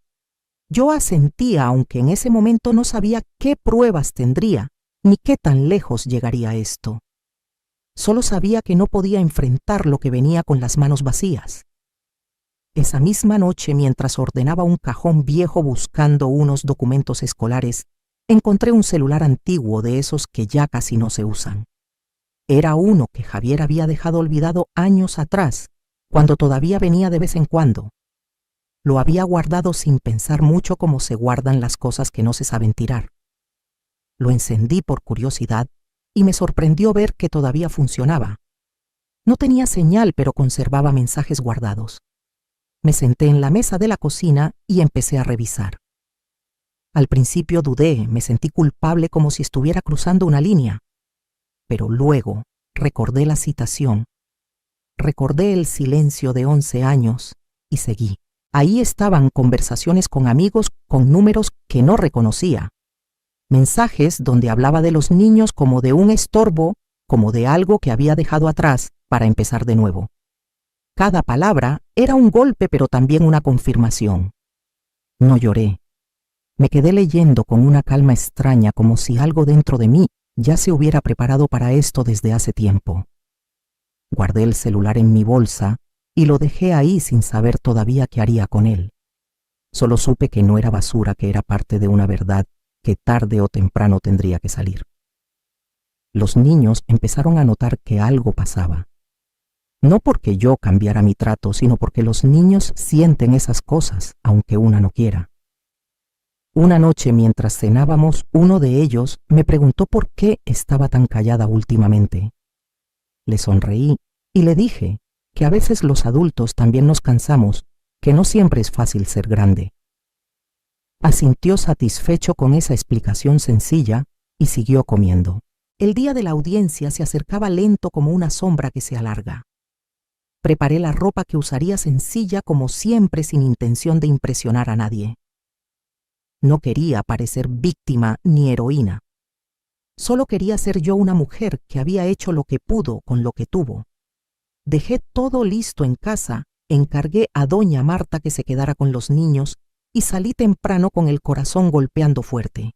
[SPEAKER 1] Yo asentía, aunque en ese momento no sabía qué pruebas tendría, ni qué tan lejos llegaría esto. Solo sabía que no podía enfrentar lo que venía con las manos vacías. Esa misma noche, mientras ordenaba un cajón viejo buscando unos documentos escolares, encontré un celular antiguo de esos que ya casi no se usan. Era uno que Javier había dejado olvidado años atrás, cuando todavía venía de vez en cuando. Lo había guardado sin pensar mucho, como se guardan las cosas que no se saben tirar. Lo encendí por curiosidad y me sorprendió ver que todavía funcionaba. No tenía señal, pero conservaba mensajes guardados. Me senté en la mesa de la cocina y empecé a revisar. Al principio dudé, me sentí culpable como si estuviera cruzando una línea. Pero luego recordé la citación, recordé el silencio de 11 años y seguí. Ahí estaban conversaciones con amigos con números que no reconocía. Mensajes donde hablaba de los niños como de un estorbo, como de algo que había dejado atrás para empezar de nuevo. Cada palabra era un golpe, pero también una confirmación. No lloré. Me quedé leyendo con una calma extraña, como si algo dentro de mí ya se hubiera preparado para esto desde hace tiempo. Guardé el celular en mi bolsa y lo dejé ahí sin saber todavía qué haría con él. Solo supe que no era basura, que era parte de una verdad que tarde o temprano tendría que salir. Los niños empezaron a notar que algo pasaba. No porque yo cambiara mi trato, sino porque los niños sienten esas cosas, aunque una no quiera. Una noche, mientras cenábamos, uno de ellos me preguntó por qué estaba tan callada últimamente. Le sonreí y le dije que a veces los adultos también nos cansamos, que no siempre es fácil ser grande. Asintió satisfecho con esa explicación sencilla y siguió comiendo. El día de la audiencia se acercaba lento como una sombra que se alarga. Preparé la ropa que usaría sencilla como siempre, sin intención de impresionar a nadie. No quería parecer víctima ni heroína. Solo quería ser yo una mujer que había hecho lo que pudo con lo que tuvo. Dejé todo listo en casa, encargué a doña Marta que se quedara con los niños y salí temprano con el corazón golpeando fuerte.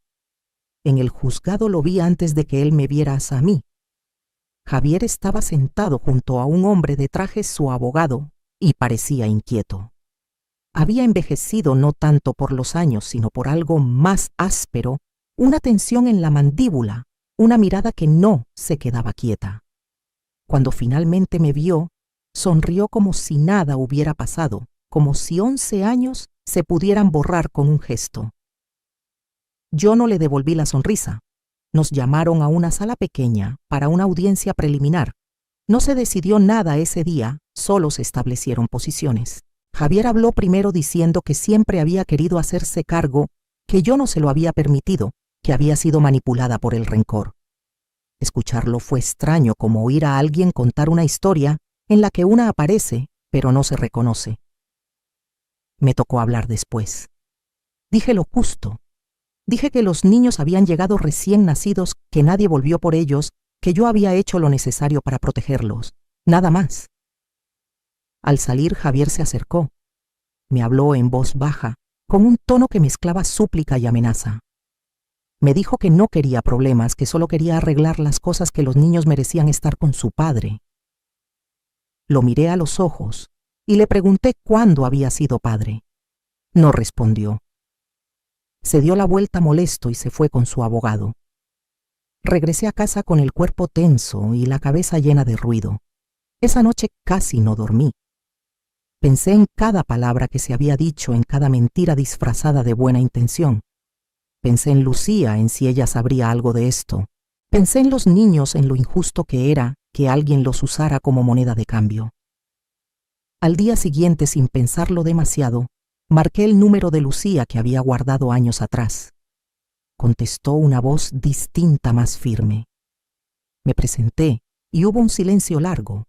[SPEAKER 1] En el juzgado lo vi antes de que él me viera a mí. Javier estaba sentado junto a un hombre de traje, su abogado, y parecía inquieto. había envejecido no tanto por los años, sino por algo más áspero, una tensión en la mandíbula, una mirada que no se quedaba quieta. Cuando finalmente me vio, sonrió como si nada hubiera pasado, como si 11 años se pudieran borrar con un gesto. Yo no le devolví la sonrisa. Nos llamaron a una sala pequeña para una audiencia preliminar. No se decidió nada ese día, solo se establecieron posiciones. Javier habló primero diciendo que siempre había querido hacerse cargo, que yo no se lo había permitido, que había sido manipulada por el rencor. Escucharlo fue extraño, como oír a alguien contar una historia en la que una aparece, pero no se reconoce. Me tocó hablar después. Dije lo justo. Dije que los niños habían llegado recién nacidos, que nadie volvió por ellos, que yo había hecho lo necesario para protegerlos. Nada más. Al salir, Javier se acercó. Me habló en voz baja, con un tono que mezclaba súplica y amenaza. Me dijo que no quería problemas, que solo quería arreglar las cosas, que los niños merecían estar con su padre. Lo miré a los ojos y le pregunté cuándo había sido padre. No respondió. Se dio la vuelta molesto y se fue con su abogado. Regresé a casa con el cuerpo tenso y la cabeza llena de ruido. Esa noche casi no dormí. Pensé en cada palabra que se había dicho, en cada mentira disfrazada de buena intención. Pensé en Lucía, en si ella sabría algo de esto. Pensé en los niños, en lo injusto que era que alguien los usara como moneda de cambio. Al día siguiente, sin pensarlo demasiado, marqué el número de Lucía que había guardado años atrás. Contestó una voz distinta, más firme. Me presenté y hubo un silencio largo.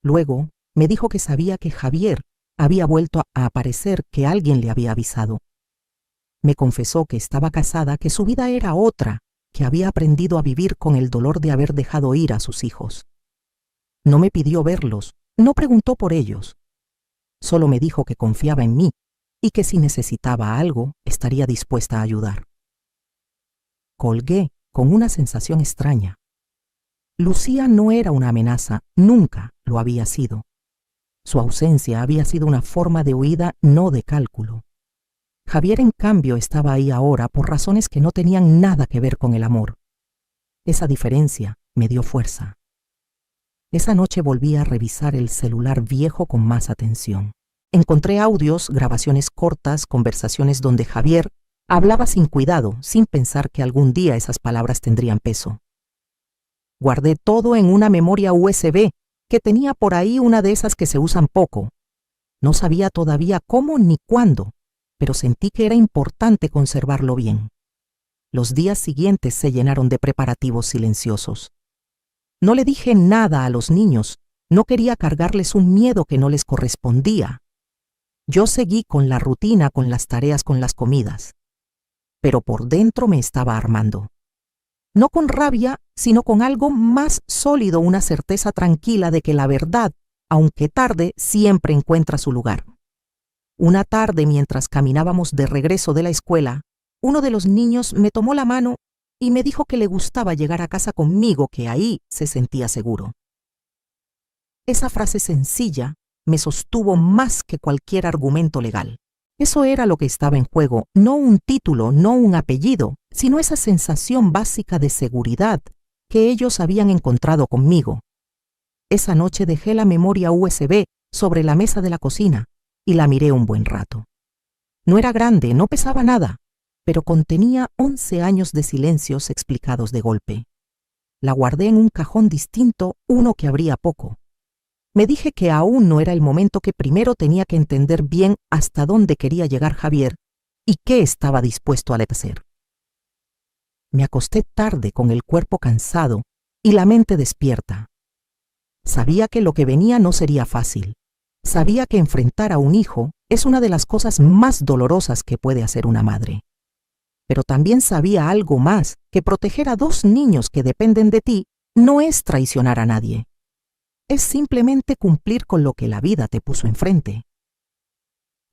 [SPEAKER 1] Luego me dijo que sabía que Javier había vuelto a aparecer, que alguien le había avisado. Me confesó que estaba casada, que su vida era otra, que había aprendido a vivir con el dolor de haber dejado ir a sus hijos. No me pidió verlos, no preguntó por ellos. Solo me dijo que confiaba en mí y que si necesitaba algo, estaría dispuesta a ayudar. Colgué con una sensación extraña. Lucía no era una amenaza, nunca lo había sido. Su ausencia había sido una forma de huida, no de cálculo. Javier, en cambio, estaba ahí ahora por razones que no tenían nada que ver con el amor. Esa diferencia me dio fuerza. Esa noche volví a revisar el celular viejo con más atención. Encontré audios, grabaciones cortas, conversaciones donde Javier hablaba sin cuidado, sin pensar que algún día esas palabras tendrían peso. Guardé todo en una memoria USB, que tenía por ahí, una de esas que se usan poco. No sabía todavía cómo ni cuándo, pero sentí que era importante conservarlo bien. Los días siguientes se llenaron de preparativos silenciosos. No le dije nada a los niños, no quería cargarles un miedo que no les correspondía. Yo seguí con la rutina, con las tareas, con las comidas. Pero por dentro me estaba armando. No con rabia, sino con algo más sólido, una certeza tranquila de que la verdad, aunque tarde, siempre encuentra su lugar. Una tarde, mientras caminábamos de regreso de la escuela, uno de los niños me tomó la mano y me dijo que le gustaba llegar a casa conmigo, que ahí se sentía seguro. Esa frase sencilla me sostuvo más que cualquier argumento legal. Eso era lo que estaba en juego, no un título, no un apellido, sino esa sensación básica de seguridad que ellos habían encontrado conmigo. Esa noche dejé la memoria USB sobre la mesa de la cocina y la miré un buen rato. No era grande, no pesaba nada, pero contenía 11 años de silencios explicados de golpe. La guardé en un cajón distinto, uno que abría poco. Me dije que aún no era el momento, que primero tenía que entender bien hasta dónde quería llegar Javier y qué estaba dispuesto a hacer. Me acosté tarde, con el cuerpo cansado y la mente despierta. Sabía que lo que venía no sería fácil. Sabía que enfrentar a un hijo es una de las cosas más dolorosas que puede hacer una madre. Pero también sabía algo más, que proteger a 2 niños que dependen de ti no es traicionar a nadie. Es simplemente cumplir con lo que la vida te puso enfrente.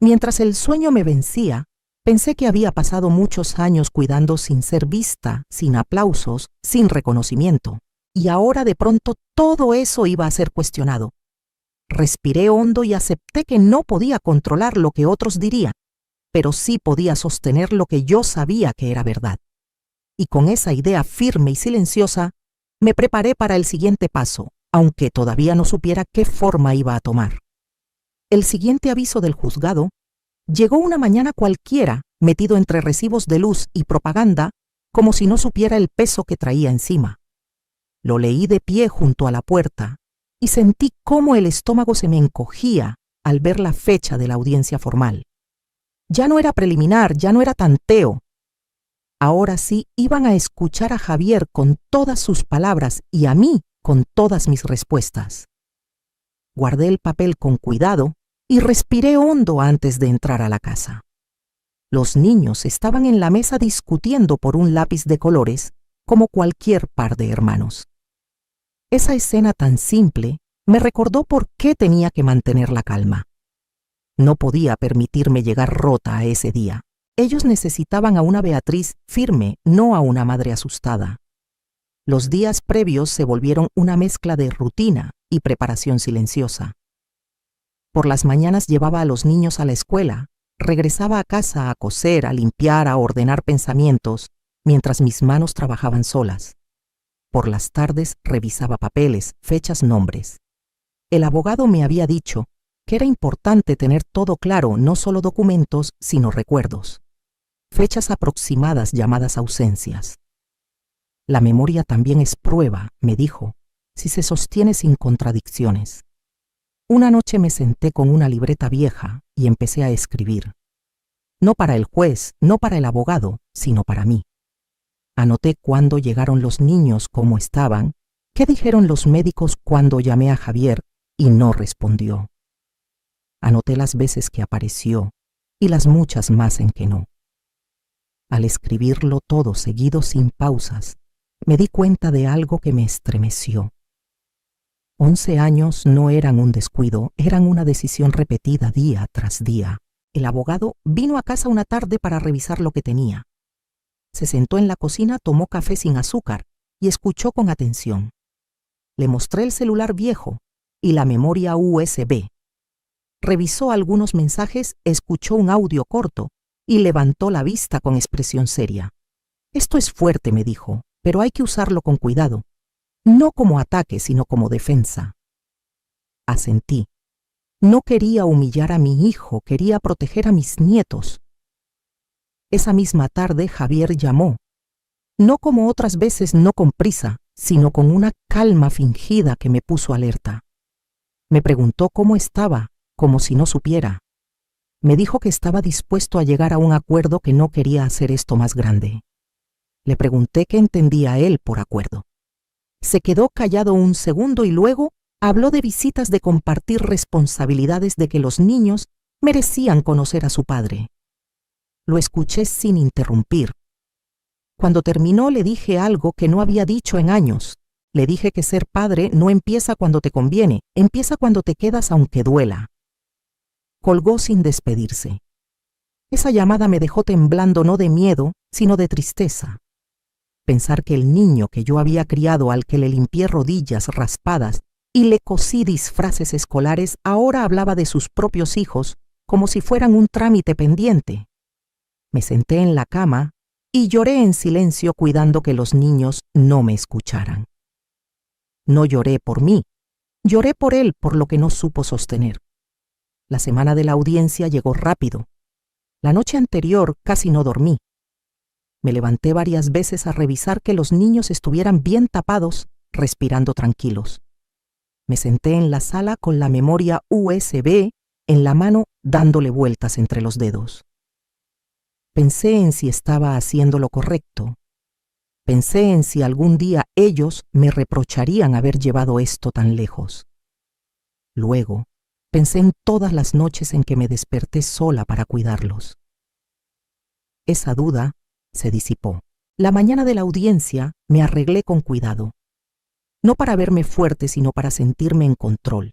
[SPEAKER 1] Mientras el sueño me vencía, pensé que había pasado muchos años cuidando sin ser vista, sin aplausos, sin reconocimiento. Y ahora de pronto todo eso iba a ser cuestionado. Respiré hondo y acepté que no podía controlar lo que otros dirían, pero sí podía sostener lo que yo sabía que era verdad. Y con esa idea firme y silenciosa, me preparé para el siguiente paso, aunque todavía no supiera qué forma iba a tomar. El siguiente aviso del juzgado llegó una mañana cualquiera, metido entre recibos de luz y propaganda, como si no supiera el peso que traía encima. Lo leí de pie junto a la puerta y sentí cómo el estómago se me encogía al ver la fecha de la audiencia formal. Ya no era preliminar, ya no era tanteo. Ahora sí iban a escuchar a Javier con todas sus palabras y a mí con todas mis respuestas. Guardé el papel con cuidado y respiré hondo antes de entrar a la casa. Los niños estaban en la mesa discutiendo por un lápiz de colores como cualquier par de hermanos. Esa escena tan simple me recordó por qué tenía que mantener la calma. No podía permitirme llegar rota a ese día. Ellos necesitaban a una Beatriz firme, no a una madre asustada. Los días previos se volvieron una mezcla de rutina y preparación silenciosa. Por las mañanas llevaba a los niños a la escuela, regresaba a casa a coser, a limpiar, a ordenar pensamientos, mientras mis manos trabajaban solas. Por las tardes revisaba papeles, fechas, nombres. El abogado me había dicho que era importante tener todo claro, no solo documentos, sino recuerdos. Fechas aproximadas llamadas ausencias. La memoria también es prueba, me dijo, si se sostiene sin contradicciones. Una noche me senté con una libreta vieja y empecé a escribir. No para el juez, no para el abogado, sino para mí. Anoté cuándo llegaron los niños, cómo estaban, qué dijeron los médicos cuando llamé a Javier y no respondió. Anoté las veces que apareció y las muchas más en que no. Al escribirlo todo seguido sin pausas, me di cuenta de algo que me estremeció. 11 años no eran un descuido, eran una decisión repetida día tras día. El abogado vino a casa una tarde para revisar lo que tenía. Se sentó en la cocina, tomó café sin azúcar y escuchó con atención. Le mostré el celular viejo y la memoria USB. Revisó algunos mensajes, escuchó un audio corto y levantó la vista con expresión seria. Esto es fuerte, me dijo, pero hay que usarlo con cuidado. No como ataque, sino como defensa. Asentí. No quería humillar a mi hijo, quería proteger a mis nietos. Esa misma tarde Javier llamó. No como otras veces, no con prisa, sino con una calma fingida que me puso alerta. Me preguntó cómo estaba, como si no supiera. Me dijo que estaba dispuesto a llegar a un acuerdo, que no quería hacer esto más grande. Le pregunté qué entendía él por acuerdo. Se quedó callado un segundo y luego habló de visitas, de compartir responsabilidades, de que los niños merecían conocer a su padre. Lo escuché sin interrumpir. Cuando terminó le dije algo que no había dicho en años. Le dije que ser padre no empieza cuando te conviene, empieza cuando te quedas aunque duela. Colgó sin despedirse. Esa llamada me dejó temblando, no de miedo, sino de tristeza. Pensar que el niño que yo había criado, al que le limpié rodillas raspadas y le cosí disfraces escolares, ahora hablaba de sus propios hijos como si fueran un trámite pendiente. Me senté en la cama y lloré en silencio, cuidando que los niños no me escucharan. No lloré por mí, lloré por él, por lo que no supo sostener. La semana de la audiencia llegó rápido. La noche anterior casi no dormí. Me levanté varias veces a revisar que los niños estuvieran bien tapados, respirando tranquilos. Me senté en la sala con la memoria USB en la mano, dándole vueltas entre los dedos. Pensé en si estaba haciendo lo correcto. Pensé en si algún día ellos me reprocharían haber llevado esto tan lejos. Luego, pensé en todas las noches en que me desperté sola para cuidarlos. Esa duda se disipó. La mañana de la audiencia me arreglé con cuidado. No para verme fuerte, sino para sentirme en control.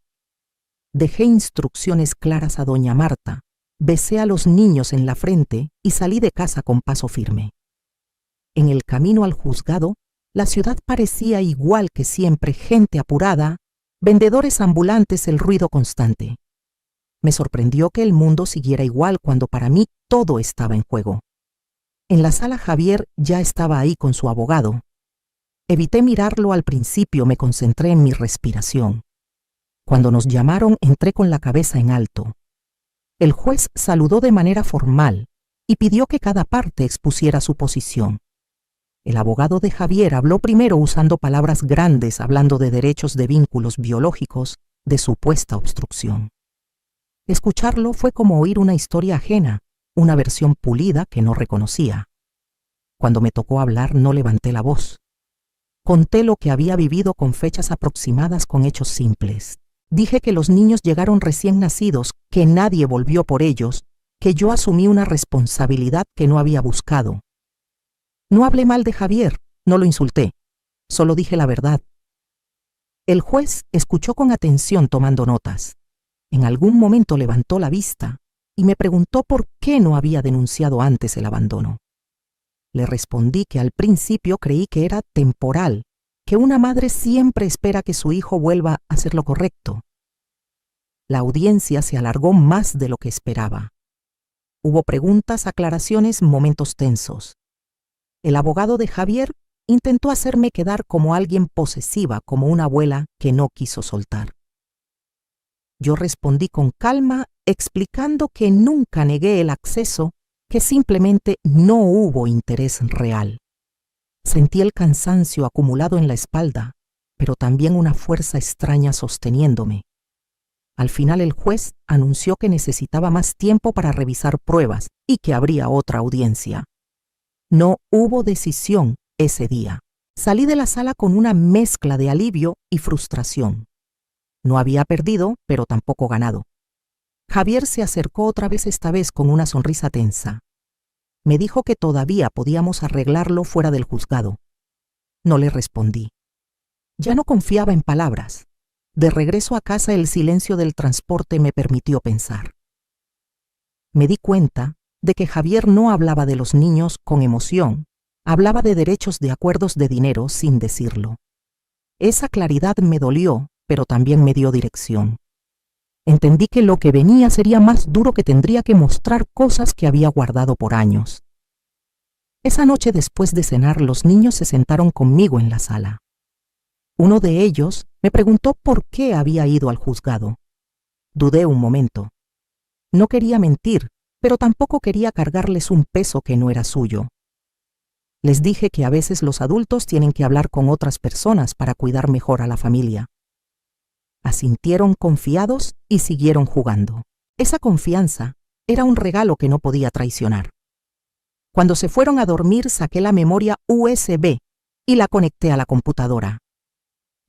[SPEAKER 1] Dejé instrucciones claras a doña Marta, besé a los niños en la frente y salí de casa con paso firme. En el camino al juzgado, la ciudad parecía igual que siempre, gente apurada vendedores ambulantes, el ruido constante. Me sorprendió que el mundo siguiera igual cuando para mí todo estaba en juego. En la sala Javier ya estaba ahí con su abogado. Evité mirarlo al principio, me concentré en mi respiración. Cuando nos llamaron, entré con la cabeza en alto. El juez saludó de manera formal y pidió que cada parte expusiera su posición. El abogado de Javier habló primero usando palabras grandes, hablando de derechos de vínculos biológicos, de supuesta obstrucción. Escucharlo fue como oír una historia ajena, una versión pulida que no reconocía. Cuando me tocó hablar, no levanté la voz. Conté lo que había vivido con fechas aproximadas, con hechos simples. Dije que los niños llegaron recién nacidos, que nadie volvió por ellos, que yo asumí una responsabilidad que no había buscado. No hablé mal de Javier, no lo insulté, solo dije la verdad. El juez escuchó con atención tomando notas. En algún momento levantó la vista y me preguntó por qué no había denunciado antes el abandono. Le respondí que al principio creí que era temporal, que una madre siempre espera que su hijo vuelva a hacer lo correcto. La audiencia se alargó más de lo que esperaba. Hubo preguntas, aclaraciones, momentos tensos. El abogado de Javier intentó hacerme quedar como alguien posesiva, como una abuela que no quiso soltar. Yo respondí con calma, explicando que nunca negué el acceso, que simplemente no hubo interés real. Sentí el cansancio acumulado en la espalda, pero también una fuerza extraña sosteniéndome. Al final el juez anunció que necesitaba más tiempo para revisar pruebas y que habría otra audiencia. No hubo decisión ese día. Salí de la sala con una mezcla de alivio y frustración. No había perdido, pero tampoco ganado. Javier se acercó otra vez, esta vez con una sonrisa tensa. Me dijo que todavía podíamos arreglarlo fuera del juzgado. No le respondí. Ya no confiaba en palabras. De regreso a casa, el silencio del transporte me permitió pensar. Me di cuenta de que Javier no hablaba de los niños con emoción, hablaba de derechos, de acuerdos de dinero sin decirlo. Esa claridad me dolió, pero también me dio dirección. Entendí que lo que venía sería más duro, que tendría que mostrar cosas que había guardado por años. Esa noche, después de cenar, los niños se sentaron conmigo en la sala. Uno de ellos me preguntó por qué había ido al juzgado. Dudé un momento. No quería mentir, pero tampoco quería cargarles un peso que no era suyo. Les dije que a veces los adultos tienen que hablar con otras personas para cuidar mejor a la familia. Asintieron confiados y siguieron jugando. Esa confianza era un regalo que no podía traicionar. Cuando se fueron a dormir, saqué la memoria USB y la conecté a la computadora.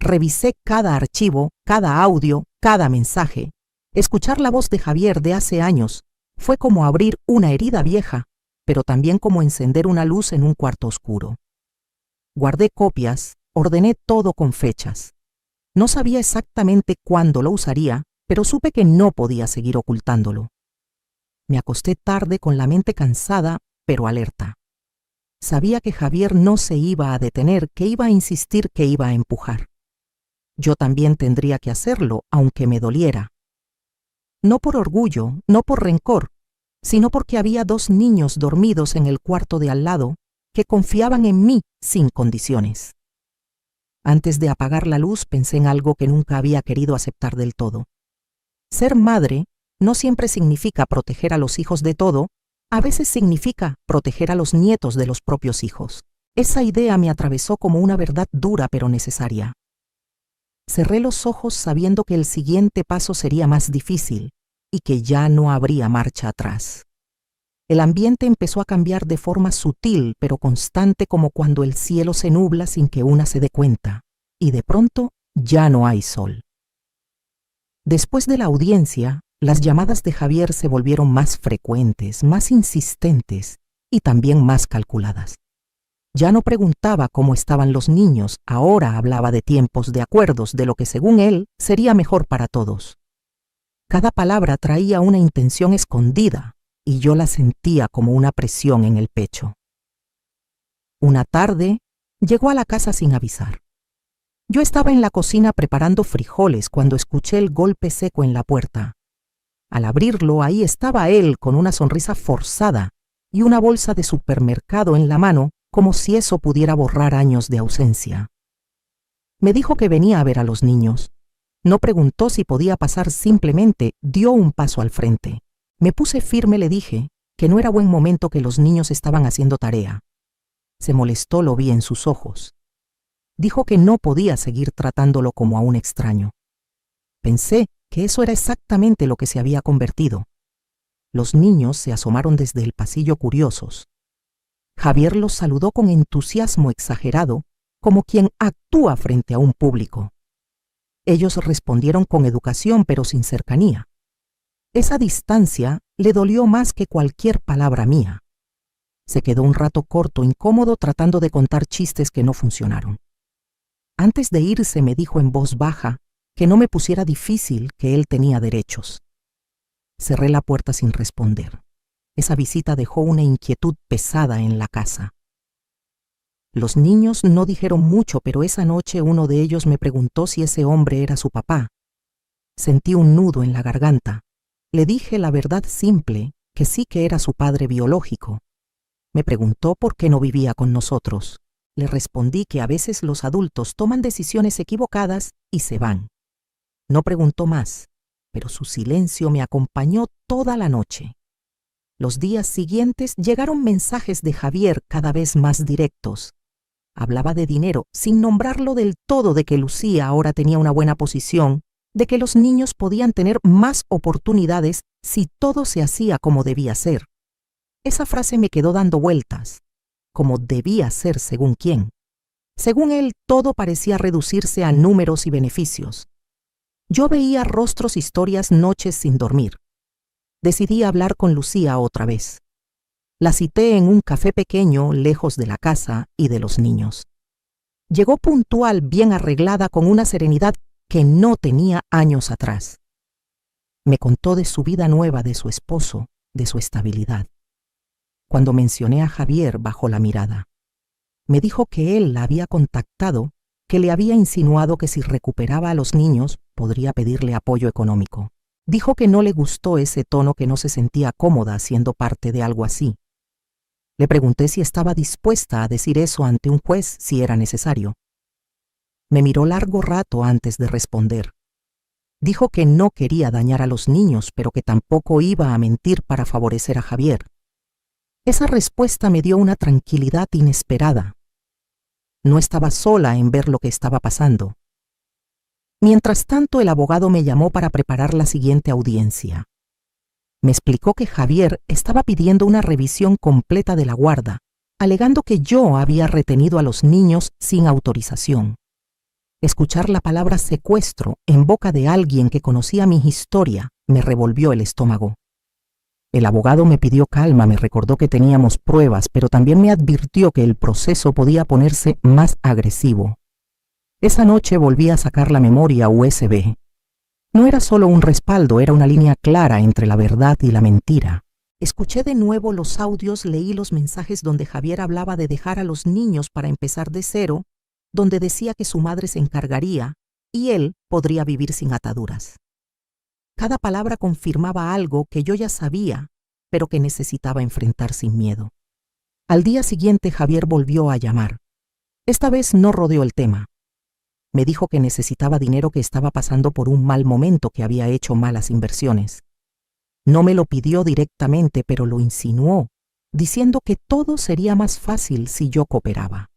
[SPEAKER 1] Revisé cada archivo, cada audio, cada mensaje. Escuchar la voz de Javier de hace años fue como abrir una herida vieja, pero también como encender una luz en un cuarto oscuro. Guardé copias, ordené todo con fechas. No sabía exactamente cuándo lo usaría, pero supe que no podía seguir ocultándolo. Me acosté tarde con la mente cansada, pero alerta. Sabía que Javier no se iba a detener, que iba a insistir, que iba a empujar. Yo también tendría que hacerlo, aunque me doliera. No por orgullo, no por rencor, sino porque había 2 niños dormidos en el cuarto de al lado que confiaban en mí sin condiciones. Antes de apagar la luz, pensé en algo que nunca había querido aceptar del todo. Ser madre no siempre significa proteger a los hijos de todo, a veces significa proteger a los nietos de los propios hijos. Esa idea me atravesó como una verdad dura pero necesaria. Cerré los ojos sabiendo que el siguiente paso sería más difícil y que ya no habría marcha atrás. El ambiente empezó a cambiar de forma sutil pero constante, como cuando el cielo se nubla sin que una se dé cuenta, y de pronto ya no hay sol. Después de la audiencia, las llamadas de Javier se volvieron más frecuentes, más insistentes y también más calculadas. Ya no preguntaba cómo estaban los niños, ahora hablaba de tiempos, de acuerdos, de lo que según él sería mejor para todos. Cada palabra traía una intención escondida y yo la sentía como una presión en el pecho. Una tarde llegó a la casa sin avisar. Yo estaba en la cocina preparando frijoles cuando escuché el golpe seco en la puerta. Al abrirlo, ahí estaba él con una sonrisa forzada y una bolsa de supermercado en la mano, como si eso pudiera borrar años de ausencia. Me dijo que venía a ver a los niños. No preguntó si podía pasar, simplemente dio un paso al frente. Me puse firme, le dije que no era buen momento, que los niños estaban haciendo tarea. Se molestó, lo vi en sus ojos. Dijo que no podía seguir tratándolo como a un extraño. Pensé que eso era exactamente lo que se había convertido. Los niños se asomaron desde el pasillo curiosos. Javier los saludó con entusiasmo exagerado, como quien actúa frente a un público. Ellos respondieron con educación, pero sin cercanía. Esa distancia le dolió más que cualquier palabra mía. Se quedó un rato corto, incómodo, tratando de contar chistes que no funcionaron. Antes de irse me dijo en voz baja que no me pusiera difícil, que él tenía derechos. Cerré la puerta sin responder. Esa visita dejó una inquietud pesada en la casa. Los niños no dijeron mucho, pero esa noche uno de ellos me preguntó si ese hombre era su papá. Sentí un nudo en la garganta. Le dije la verdad simple, que sí que era su padre biológico. Me preguntó por qué no vivía con nosotros. Le respondí que a veces los adultos toman decisiones equivocadas y se van. No preguntó más, pero su silencio me acompañó toda la noche. Los días siguientes llegaron mensajes de Javier cada vez más directos. Hablaba de dinero, sin nombrarlo del todo, de que Lucía ahora tenía una buena posición, de que los niños podían tener más oportunidades si todo se hacía como debía ser. Esa frase me quedó dando vueltas. Como debía ser, según quién. Según él, todo parecía reducirse a números y beneficios. Yo veía rostros, historias, noches sin dormir. Decidí hablar con Lucía otra vez. La cité en un café pequeño, lejos de la casa y de los niños. Llegó puntual, bien arreglada, con una serenidad que no tenía años atrás. Me contó de su vida nueva, de su esposo, de su estabilidad. Cuando mencioné a Javier, bajó la mirada. Me dijo que él la había contactado, que le había insinuado que si recuperaba a los niños podría pedirle apoyo económico. Dijo que no le gustó ese tono, que no se sentía cómoda siendo parte de algo así. Le pregunté si estaba dispuesta a decir eso ante un juez si era necesario. Me miró largo rato antes de responder. Dijo que no quería dañar a los niños, pero que tampoco iba a mentir para favorecer a Javier. Esa respuesta me dio una tranquilidad inesperada. No estaba sola en ver lo que estaba pasando. Mientras tanto, el abogado me llamó para preparar la siguiente audiencia. Me explicó que Javier estaba pidiendo una revisión completa de la guarda, alegando que yo había retenido a los niños sin autorización. Escuchar la palabra secuestro en boca de alguien que conocía mi historia me revolvió el estómago. El abogado me pidió calma, me recordó que teníamos pruebas, pero también me advirtió que el proceso podía ponerse más agresivo. Esa noche volví a sacar la memoria USB. No era solo un respaldo, era una línea clara entre la verdad y la mentira. Escuché de nuevo los audios, leí los mensajes donde Javier hablaba de dejar a los niños para empezar de cero, donde decía que su madre se encargaría y él podría vivir sin ataduras. Cada palabra confirmaba algo que yo ya sabía, pero que necesitaba enfrentar sin miedo. Al día siguiente Javier volvió a llamar. Esta vez no rodeó el tema. Me dijo que necesitaba dinero, que estaba pasando por un mal momento, que había hecho malas inversiones. No me lo pidió directamente, pero lo insinuó, diciendo que todo sería más fácil si yo cooperaba.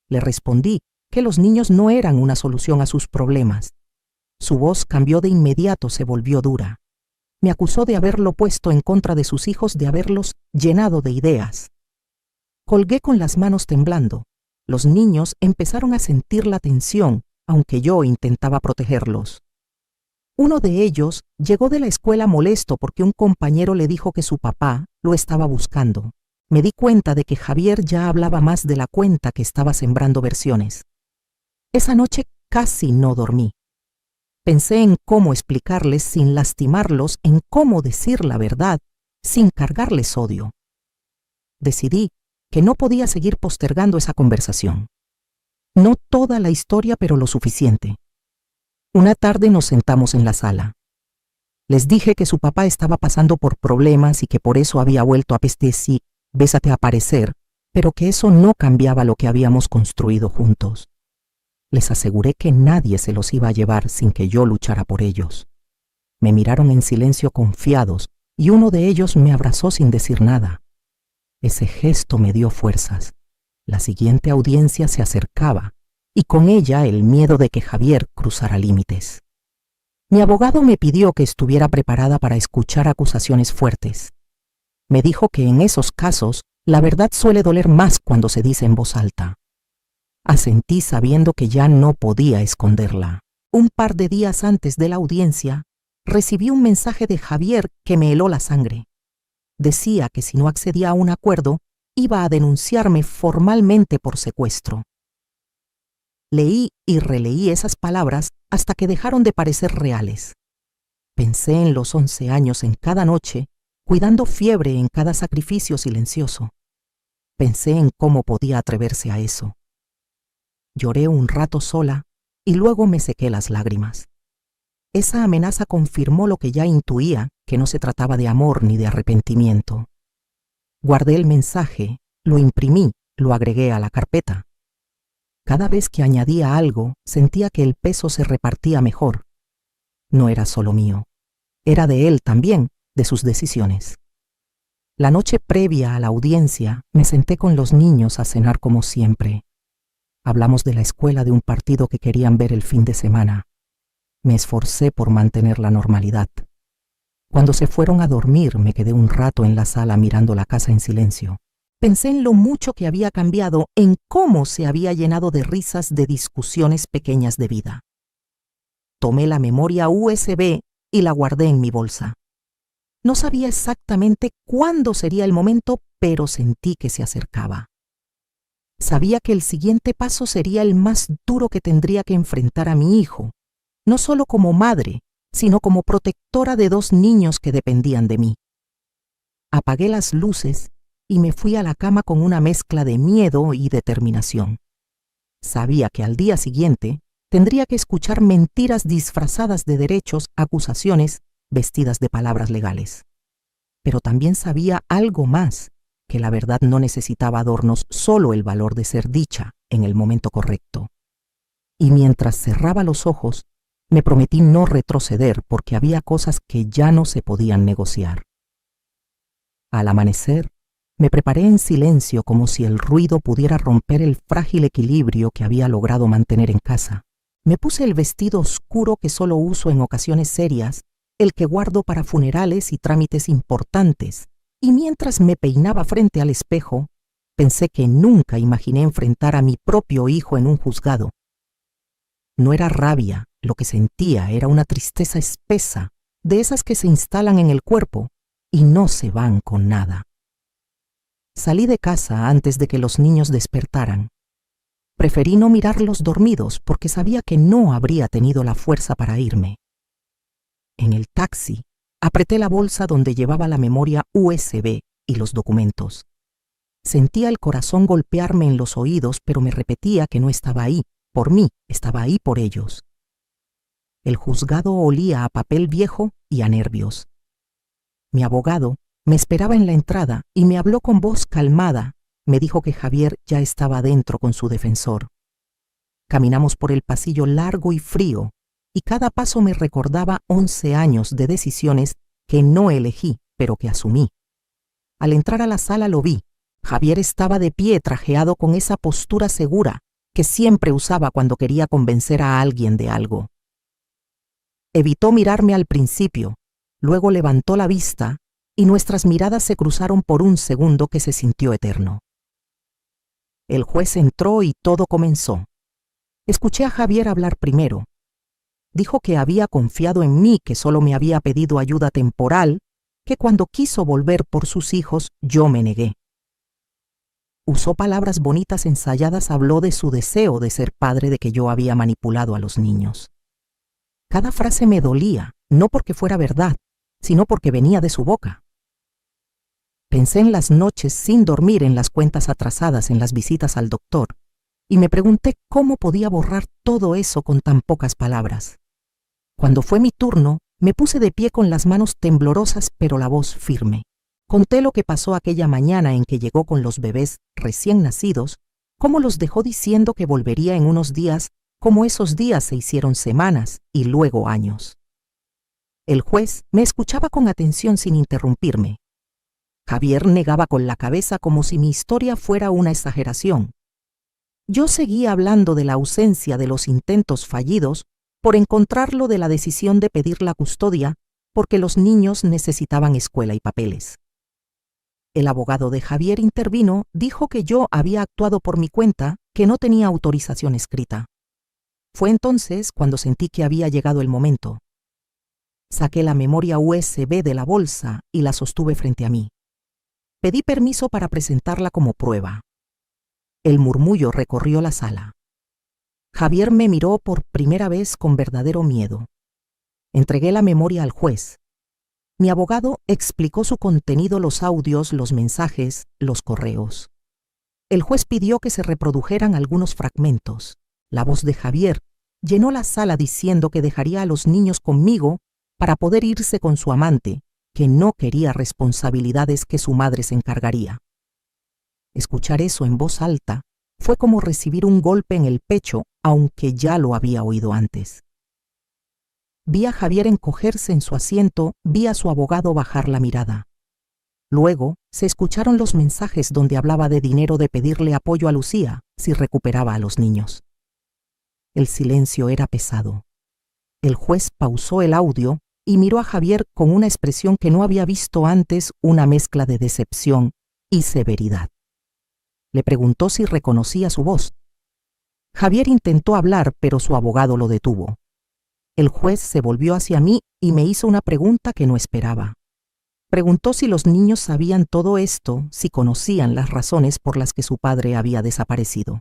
[SPEAKER 1] Le respondí que los niños no eran una solución a sus problemas. Su voz cambió de inmediato, se volvió dura. Me acusó de haberlo puesto en contra de sus hijos, de haberlos llenado de ideas. Colgué con las manos temblando. Los niños empezaron a sentir la tensión, aunque yo intentaba protegerlos. Uno de ellos llegó de la escuela molesto porque un compañero le dijo que su papá lo estaba buscando. Me di cuenta de que Javier ya hablaba más de la cuenta, que estaba sembrando versiones. Esa noche casi no dormí. Pensé en cómo explicarles sin lastimarlos, en cómo decir la verdad sin cargarles odio. Decidí que no podía seguir postergando esa conversación. No toda la historia, pero lo suficiente. Una tarde nos sentamos en la sala. Les dije que su papá estaba pasando por problemas y que por eso había vuelto a Pestesi, bésate a aparecer, pero que eso no cambiaba lo que habíamos construido juntos. Les aseguré que nadie se los iba a llevar sin que yo luchara por ellos. Me miraron en silencio confiados y uno de ellos me abrazó sin decir nada. Ese gesto me dio fuerzas. La siguiente audiencia se acercaba y con ella el miedo de que Javier cruzara límites. Mi abogado me pidió que estuviera preparada para escuchar acusaciones fuertes. Me dijo que en esos casos la verdad suele doler más cuando se dice en voz alta. Asentí sabiendo que ya no podía esconderla. Un par de días antes de la audiencia, recibí un mensaje de Javier que me heló la sangre. Decía que si no accedía a un acuerdo, iba a denunciarme formalmente por secuestro. Leí y releí esas palabras hasta que dejaron de parecer reales. Pensé en los 11 años en cada noche, cuidando fiebre en cada sacrificio silencioso. Pensé en cómo podía atreverse a eso. Lloré un rato sola y luego me sequé las lágrimas. Esa amenaza confirmó lo que ya intuía, que no se trataba de amor ni de arrepentimiento. Guardé el mensaje, lo imprimí, lo agregué a la carpeta. Cada vez que añadía algo, sentía que el peso se repartía mejor. No era solo mío, era de él también, de sus decisiones. La noche previa a la audiencia, me senté con los niños a cenar como siempre. Hablamos de la escuela, de un partido que querían ver el fin de semana. Me esforcé por mantener la normalidad. Cuando se fueron a dormir, me quedé un rato en la sala mirando la casa en silencio. Pensé en lo mucho que había cambiado, en cómo se había llenado de risas de discusiones pequeñas de vida. Tomé la memoria USB y la guardé en mi bolsa. No sabía exactamente cuándo sería el momento, pero sentí que se acercaba. Sabía que el siguiente paso sería el más duro que tendría que enfrentar a mi hijo, no solo como madre, sino como protectora de 2 niños que dependían de mí. Apagué las luces y me fui a la cama con una mezcla de miedo y determinación. Sabía que al día siguiente tendría que escuchar mentiras disfrazadas de derechos, acusaciones, vestidas de palabras legales. Pero también sabía algo más, que la verdad no necesitaba adornos, solo el valor de ser dicha en el momento correcto. Y mientras cerraba los ojos, me prometí no retroceder porque había cosas que ya no se podían negociar. Al amanecer, me preparé en silencio como si el ruido pudiera romper el frágil equilibrio que había logrado mantener en casa. Me puse el vestido oscuro que solo uso en ocasiones serias, el que guardo para funerales y trámites importantes, y mientras me peinaba frente al espejo, pensé que nunca imaginé enfrentar a mi propio hijo en un juzgado. No era rabia, lo que sentía era una tristeza espesa, de esas que se instalan en el cuerpo y no se van con nada. Salí de casa antes de que los niños despertaran. Preferí no mirarlos dormidos porque sabía que no habría tenido la fuerza para irme. En el taxi, apreté la bolsa donde llevaba la memoria USB y los documentos. Sentía el corazón golpearme en los oídos, pero me repetía que no estaba ahí por mí, estaba ahí por ellos. El juzgado olía a papel viejo y a nervios. Mi abogado me esperaba en la entrada y me habló con voz calmada. Me dijo que Javier ya estaba adentro con su defensor. Caminamos por el pasillo largo y frío, y cada paso me recordaba 11 años de decisiones que no elegí, pero que asumí. Al entrar a la sala lo vi. Javier estaba de pie, trajeado con esa postura segura que siempre usaba cuando quería convencer a alguien de algo. Evitó mirarme al principio, luego levantó la vista y nuestras miradas se cruzaron por un segundo que se sintió eterno. El juez entró y todo comenzó. Escuché a Javier hablar primero. Dijo que había confiado en mí, que solo me había pedido ayuda temporal, que cuando quiso volver por sus hijos yo me negué. Usó palabras bonitas ensayadas, habló de su deseo de ser padre, de que yo había manipulado a los niños. Cada frase me dolía, no porque fuera verdad, sino porque venía de su boca. Pensé en las noches sin dormir, en las cuentas atrasadas, en las visitas al doctor, y me pregunté cómo podía borrar todo eso con tan pocas palabras. Cuando fue mi turno, me puse de pie con las manos temblorosas pero la voz firme. Conté lo que pasó aquella mañana en que llegó con los bebés recién nacidos, cómo los dejó diciendo que volvería en unos días, cómo esos días se hicieron semanas y luego años. El juez me escuchaba con atención sin interrumpirme. Javier negaba con la cabeza como si mi historia fuera una exageración. Yo seguía hablando de la ausencia de los intentos fallidos por encontrarlo de la decisión de pedir la custodia porque los niños necesitaban escuela y papeles. El abogado de Javier intervino, dijo que yo había actuado por mi cuenta, que no tenía autorización escrita. Fue entonces cuando sentí que había llegado el momento. Saqué la memoria USB de la bolsa y la sostuve frente a mí. Pedí permiso para presentarla como prueba. El murmullo recorrió la sala. Javier me miró por primera vez con verdadero miedo. Entregué la memoria al juez. Mi abogado explicó su contenido, los audios, los mensajes, los correos. El juez pidió que se reprodujeran algunos fragmentos. La voz de Javier llenó la sala diciendo que dejaría a los niños conmigo para poder irse con su amante, que no quería responsabilidades que su madre se encargaría. Escuchar eso en voz alta fue como recibir un golpe en el pecho, aunque ya lo había oído antes. Vi a Javier encogerse en su asiento, vi a su abogado bajar la mirada. Luego se escucharon los mensajes donde hablaba de dinero, de pedirle apoyo a Lucía si recuperaba a los niños. El silencio era pesado. El juez pausó el audio y miró a Javier con una expresión que no había visto antes, una mezcla de decepción y severidad. Le preguntó si reconocía su voz. Javier intentó hablar, pero su abogado lo detuvo. El juez se volvió hacia mí y me hizo una pregunta que no esperaba. Preguntó si los niños sabían todo esto, si conocían las razones por las que su padre había desaparecido.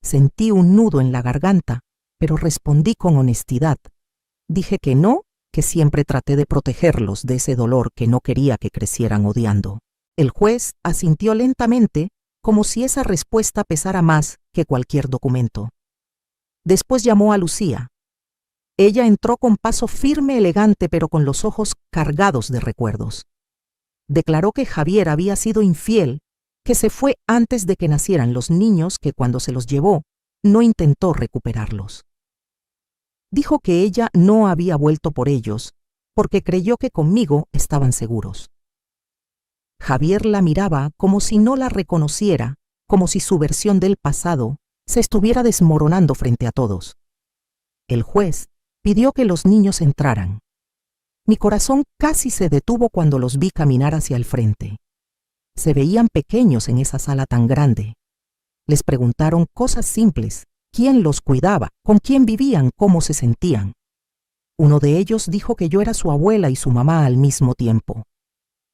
[SPEAKER 1] Sentí un nudo en la garganta, pero respondí con honestidad. Dije que no, que siempre traté de protegerlos de ese dolor que no quería que crecieran odiando. El juez asintió lentamente, como si esa respuesta pesara más que cualquier documento. Después llamó a Lucía. Ella entró con paso firme, elegante, pero con los ojos cargados de recuerdos. Declaró que Javier había sido infiel, que se fue antes de que nacieran los niños, que cuando se los llevó, no intentó recuperarlos. Dijo que ella no había vuelto por ellos, porque creyó que conmigo estaban seguros. Javier la miraba como si no la reconociera, como si su versión del pasado se estuviera desmoronando frente a todos. El juez pidió que los niños entraran. Mi corazón casi se detuvo cuando los vi caminar hacia el frente. Se veían pequeños en esa sala tan grande. Les preguntaron cosas simples: quién los cuidaba, con quién vivían, cómo se sentían. Uno de ellos dijo que yo era su abuela y su mamá al mismo tiempo.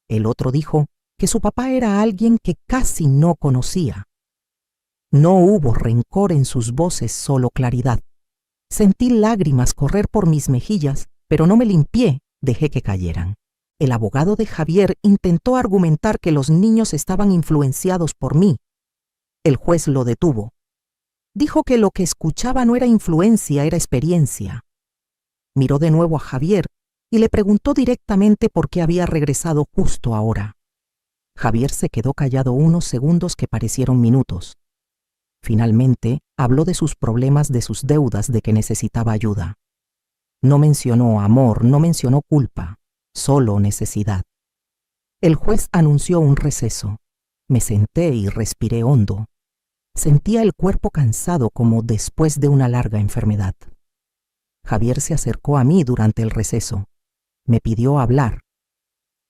[SPEAKER 1] El otro dijo que su papá era alguien que casi no conocía. No hubo rencor en sus voces, solo claridad. Sentí lágrimas correr por mis mejillas, pero no me limpié, dejé que cayeran. El abogado de Javier intentó argumentar que los niños estaban influenciados por mí. El juez lo detuvo. Dijo que lo que escuchaba no era influencia, era experiencia. Miró de nuevo a Javier y le preguntó directamente por qué había regresado justo ahora. Javier se quedó callado unos segundos que parecieron minutos. Finalmente, habló de sus problemas, de sus deudas, de que necesitaba ayuda. No mencionó amor, no mencionó culpa, solo necesidad. El juez anunció un receso. Me senté y respiré hondo. Sentía el cuerpo cansado como después de una larga enfermedad. Javier se acercó a mí durante el receso. Me pidió hablar.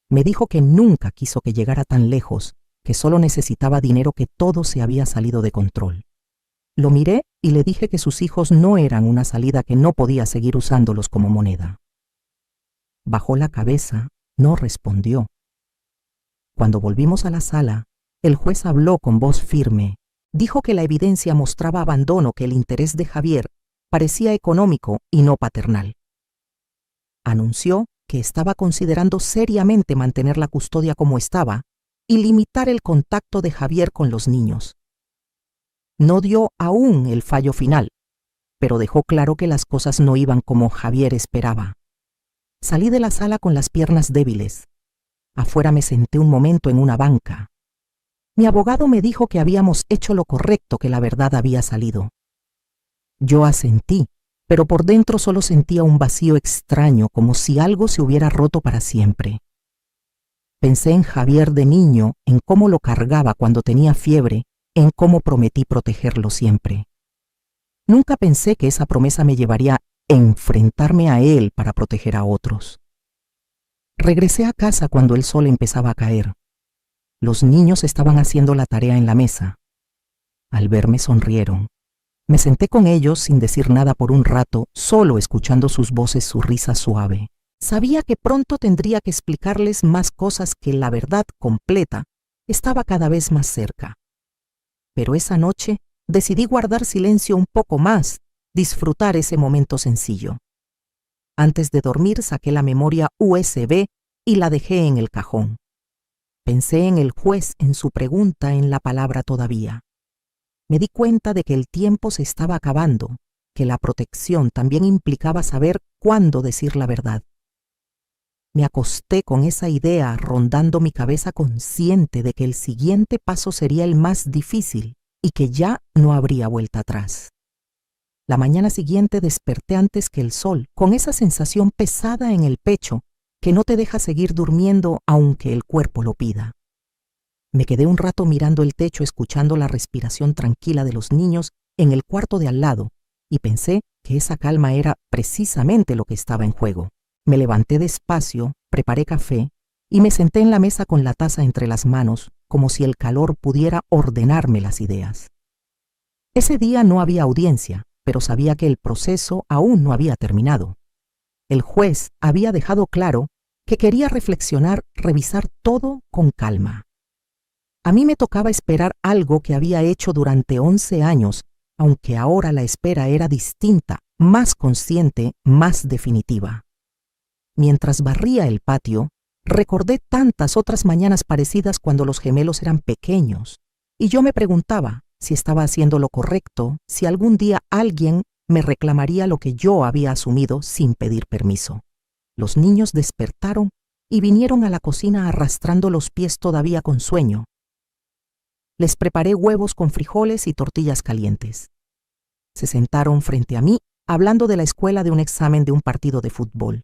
[SPEAKER 1] Me dijo que nunca quiso que llegara tan lejos, que solo necesitaba dinero, que todo se había salido de control. Lo miré y le dije que sus hijos no eran una salida, que no podía seguir usándolos como moneda. Bajó la cabeza, no respondió. Cuando volvimos a la sala, el juez habló con voz firme. Dijo que la evidencia mostraba abandono, que el interés de Javier parecía económico y no paternal. Anunció que estaba considerando seriamente mantener la custodia como estaba y limitar el contacto de Javier con los niños. No dio aún el fallo final, pero dejó claro que las cosas no iban como Javier esperaba. Salí de la sala con las piernas débiles. Afuera me senté un momento en una banca. Mi abogado me dijo que habíamos hecho lo correcto, que la verdad había salido. Yo asentí, pero por dentro solo sentía un vacío extraño, como si algo se hubiera roto para siempre. Pensé en Javier de niño, en cómo lo cargaba cuando tenía fiebre, en cómo prometí protegerlo siempre. Nunca pensé que esa promesa me llevaría a enfrentarme a él para proteger a otros. Regresé a casa cuando el sol empezaba a caer. Los niños estaban haciendo la tarea en la mesa. Al verme sonrieron. Me senté con ellos sin decir nada por un rato, solo escuchando sus voces, su risa suave. Sabía que pronto tendría que explicarles más cosas, que la verdad completa estaba cada vez más cerca. Pero esa noche decidí guardar silencio un poco más, disfrutar ese momento sencillo. Antes de dormir saqué la memoria USB y la dejé en el cajón. Pensé en el juez, en su pregunta, en la palabra todavía. Me di cuenta de que el tiempo se estaba acabando, que la protección también implicaba saber cuándo decir la verdad. Me acosté con esa idea rondando mi cabeza, consciente de que el siguiente paso sería el más difícil y que ya no habría vuelta atrás. La mañana siguiente desperté antes que el sol, con esa sensación pesada en el pecho que no te deja seguir durmiendo aunque el cuerpo lo pida. Me quedé un rato mirando el techo, escuchando la respiración tranquila de los niños en el cuarto de al lado, y pensé que esa calma era precisamente lo que estaba en juego. Me levanté despacio, preparé café y me senté en la mesa con la taza entre las manos, como si el calor pudiera ordenarme las ideas. Ese día no había audiencia, pero sabía que el proceso aún no había terminado. El juez había dejado claro que quería reflexionar, revisar todo con calma. A mí me tocaba esperar algo que había hecho durante 11 años, aunque ahora la espera era distinta, más consciente, más definitiva. Mientras barría el patio, recordé tantas otras mañanas parecidas cuando los gemelos eran pequeños, y yo me preguntaba si estaba haciendo lo correcto, si algún día alguien me reclamaría lo que yo había asumido sin pedir permiso. Los niños despertaron y vinieron a la cocina arrastrando los pies todavía con sueño. Les preparé huevos con frijoles y tortillas calientes. Se sentaron frente a mí, hablando de la escuela, de un examen, de un partido de fútbol.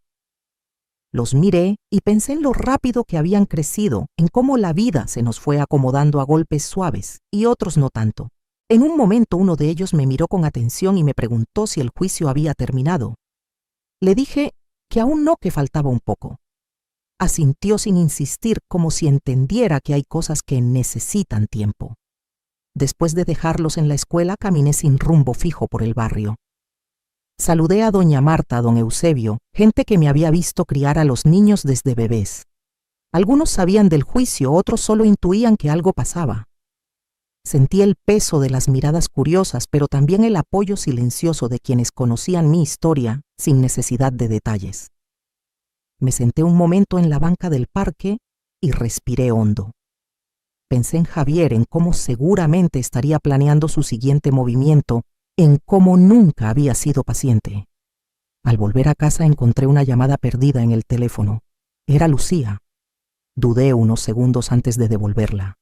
[SPEAKER 1] Los miré y pensé en lo rápido que habían crecido, en cómo la vida se nos fue acomodando a golpes suaves y otros no tanto. En un momento uno de ellos me miró con atención y me preguntó si el juicio había terminado. Le dije que aún no, que faltaba un poco. Asintió sin insistir, como si entendiera que hay cosas que necesitan tiempo. Después de dejarlos en la escuela, caminé sin rumbo fijo por el barrio. Saludé a doña Marta, a don Eusebio, gente que me había visto criar a los niños desde bebés. Algunos sabían del juicio, otros solo intuían que algo pasaba. Sentí el peso de las miradas curiosas, pero también el apoyo silencioso de quienes conocían mi historia sin necesidad de detalles. Me senté un momento en la banca del parque y respiré hondo. Pensé en Javier, en cómo seguramente estaría planeando su siguiente movimiento, en cómo nunca había sido paciente. Al volver a casa encontré una llamada perdida en el teléfono. Era Lucía. Dudé unos segundos antes de devolverla.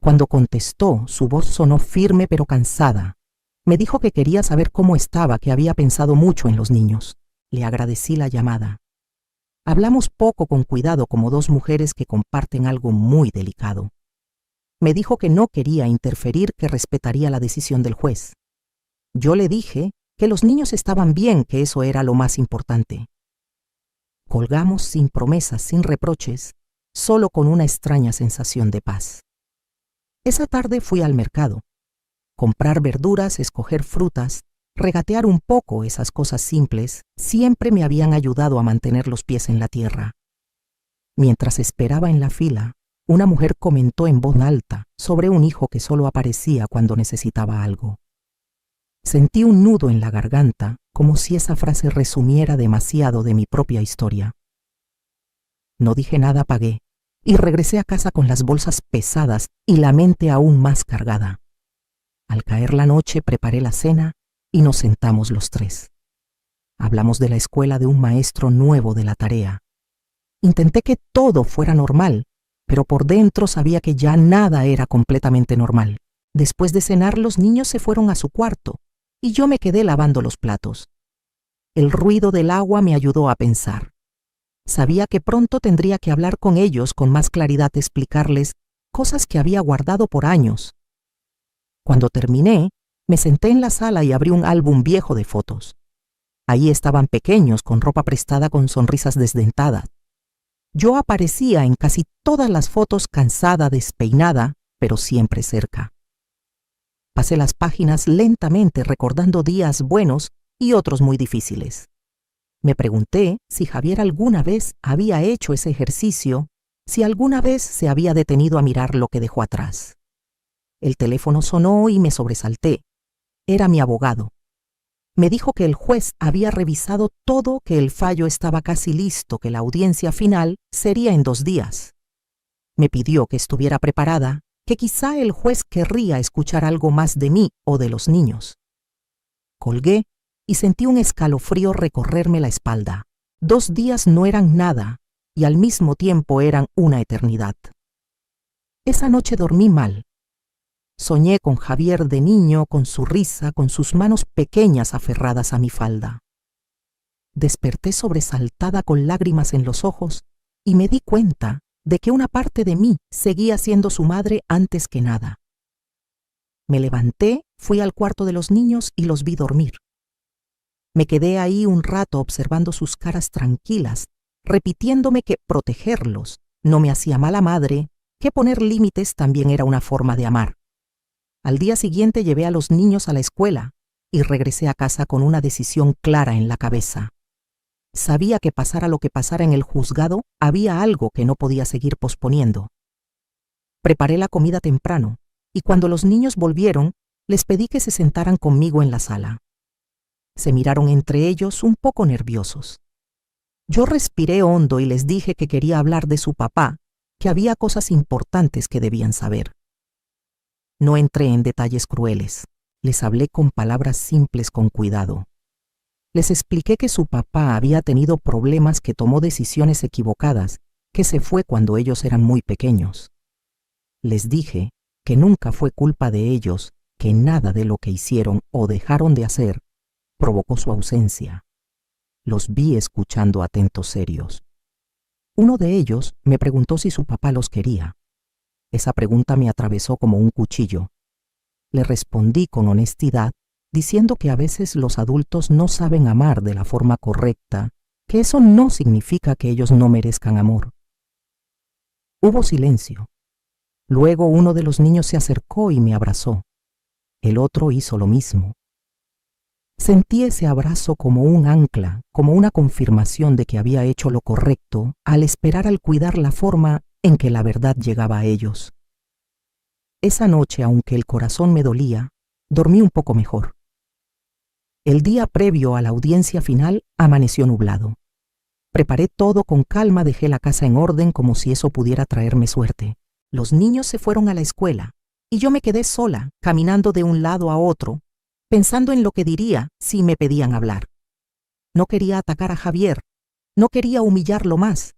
[SPEAKER 1] Cuando contestó, su voz sonó firme pero cansada. Me dijo que quería saber cómo estaba, que había pensado mucho en los niños. Le agradecí la llamada. Hablamos poco, con cuidado, como dos mujeres que comparten algo muy delicado. Me dijo que no quería interferir, que respetaría la decisión del juez. Yo le dije que los niños estaban bien, que eso era lo más importante. Colgamos sin promesas, sin reproches, solo con una extraña sensación de paz. Esa tarde fui al mercado. Comprar verduras, escoger frutas, regatear un poco, esas cosas simples, siempre me habían ayudado a mantener los pies en la tierra. Mientras esperaba en la fila, una mujer comentó en voz alta sobre un hijo que solo aparecía cuando necesitaba algo. Sentí un nudo en la garganta, como si esa frase resumiera demasiado de mi propia historia. No dije nada, pagué, y regresé a casa con las bolsas pesadas y la mente aún más cargada. Al caer la noche preparé la cena y nos sentamos los tres. Hablamos de la escuela de un maestro nuevo de la tarea. Intenté que todo fuera normal, pero por dentro sabía que ya nada era completamente normal. Después de cenar, los niños se fueron a su cuarto y yo me quedé lavando los platos. El ruido del agua me ayudó a pensar. Sabía que pronto tendría que hablar con ellos con más claridad, explicarles cosas que había guardado por años. Cuando terminé, me senté en la sala y abrí un álbum viejo de fotos. Ahí estaban pequeños, con ropa prestada, con sonrisas desdentadas. Yo aparecía en casi todas las fotos, cansada, despeinada, pero siempre cerca. Pasé las páginas lentamente, recordando días buenos y otros muy difíciles. Me pregunté si Javier alguna vez había hecho ese ejercicio, si alguna vez se había detenido a mirar lo que dejó atrás. El teléfono sonó y me sobresalté. Era mi abogado. Me dijo que el juez había revisado todo, que el fallo estaba casi listo, que la audiencia final sería en 2 días. Me pidió que estuviera preparada, que quizá el juez querría escuchar algo más de mí o de los niños. Colgué y sentí un escalofrío recorrerme la espalda. 2 días no eran nada y al mismo tiempo eran una eternidad. Esa noche dormí mal. Soñé con Javier de niño, con su risa, con sus manos pequeñas aferradas a mi falda. Desperté sobresaltada con lágrimas en los ojos y me di cuenta de que una parte de mí seguía siendo su madre antes que nada. Me levanté, fui al cuarto de los niños y los vi dormir. Me quedé ahí un rato observando sus caras tranquilas, repitiéndome que protegerlos no me hacía mala madre, que poner límites también era una forma de amar. Al día siguiente llevé a los niños a la escuela y regresé a casa con una decisión clara en la cabeza. Sabía que pasara lo que pasara en el juzgado, había algo que no podía seguir posponiendo. Preparé la comida temprano y cuando los niños volvieron, les pedí que se sentaran conmigo en la sala. Se miraron entre ellos un poco nerviosos. Yo respiré hondo y les dije que quería hablar de su papá, que había cosas importantes que debían saber. No entré en detalles crueles. Les hablé con palabras simples, con cuidado. Les expliqué que su papá había tenido problemas, que tomó decisiones equivocadas, que se fue cuando ellos eran muy pequeños. Les dije que nunca fue culpa de ellos, que nada de lo que hicieron o dejaron de hacer provocó su ausencia. Los vi escuchando atentos, serios. Uno de ellos me preguntó si su papá los quería. Esa pregunta me atravesó como un cuchillo. Le respondí con honestidad, diciendo que a veces los adultos no saben amar de la forma correcta, que eso no significa que ellos no merezcan amor. Hubo silencio. Luego uno de los niños se acercó y me abrazó. El otro hizo lo mismo. Sentí ese abrazo como un ancla, como una confirmación de que había hecho lo correcto al esperar, al cuidar la forma en que la verdad llegaba a ellos. Esa noche, aunque el corazón me dolía, dormí un poco mejor. El día previo a la audiencia final amaneció nublado. Preparé todo con calma, dejé la casa en orden como si eso pudiera traerme suerte. Los niños se fueron a la escuela y yo me quedé sola, caminando de un lado a otro, pensando en lo que diría si me pedían hablar. No quería atacar a Javier, no quería humillarlo más.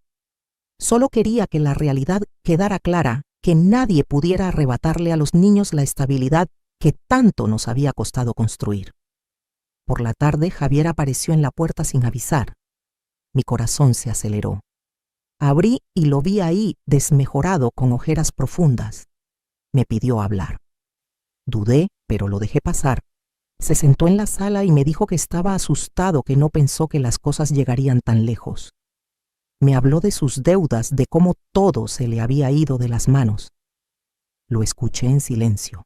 [SPEAKER 1] Solo quería que la realidad quedara clara, que nadie pudiera arrebatarle a los niños la estabilidad que tanto nos había costado construir. Por la tarde, Javier apareció en la puerta sin avisar. Mi corazón se aceleró. Abrí y lo vi ahí, desmejorado, con ojeras profundas. Me pidió hablar. Dudé, pero lo dejé pasar. Se sentó en la sala y me dijo que estaba asustado, que no pensó que las cosas llegarían tan lejos. Me habló de sus deudas, de cómo todo se le había ido de las manos. Lo escuché en silencio.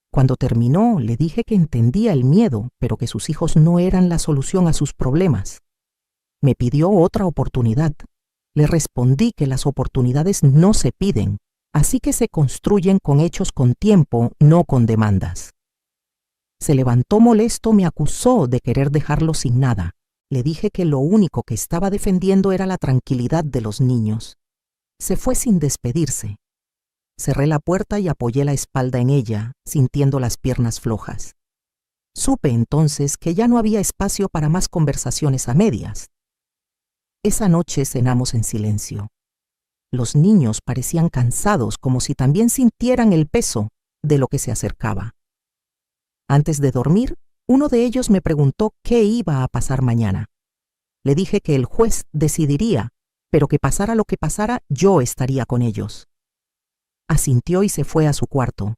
[SPEAKER 1] Cuando terminó, le dije que entendía el miedo, pero que sus hijos no eran la solución a sus problemas. Me pidió otra oportunidad. Le respondí que las oportunidades no se piden, así que se construyen con hechos, con tiempo, no con demandas. Se levantó molesto, me acusó de querer dejarlo sin nada. Le dije que lo único que estaba defendiendo era la tranquilidad de los niños. Se fue sin despedirse. Cerré la puerta y apoyé la espalda en ella, sintiendo las piernas flojas. Supe entonces que ya no había espacio para más conversaciones a medias. Esa noche cenamos en silencio. Los niños parecían cansados, como si también sintieran el peso de lo que se acercaba. Antes de dormir, uno de ellos me preguntó qué iba a pasar mañana. Le dije que el juez decidiría, pero que pasara lo que pasara, yo estaría con ellos. Asintió y se fue a su cuarto.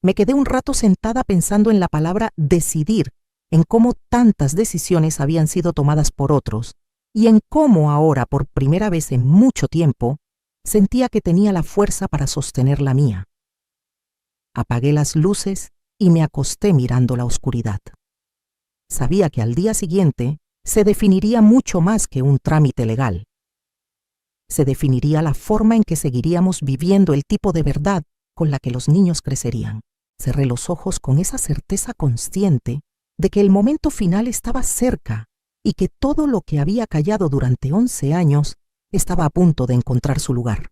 [SPEAKER 1] Me quedé un rato sentada pensando en la palabra decidir, en cómo tantas decisiones habían sido tomadas por otros, y en cómo ahora, por primera vez en mucho tiempo, sentía que tenía la fuerza para sostener la mía. Apagué las luces y me acosté mirando la oscuridad. Sabía que al día siguiente se definiría mucho más que un trámite legal. Se definiría la forma en que seguiríamos viviendo el tipo de verdad con la que los niños crecerían. Cerré los ojos con esa certeza consciente de que el momento final estaba cerca y que todo lo que había callado durante 11 años estaba a punto de encontrar su lugar.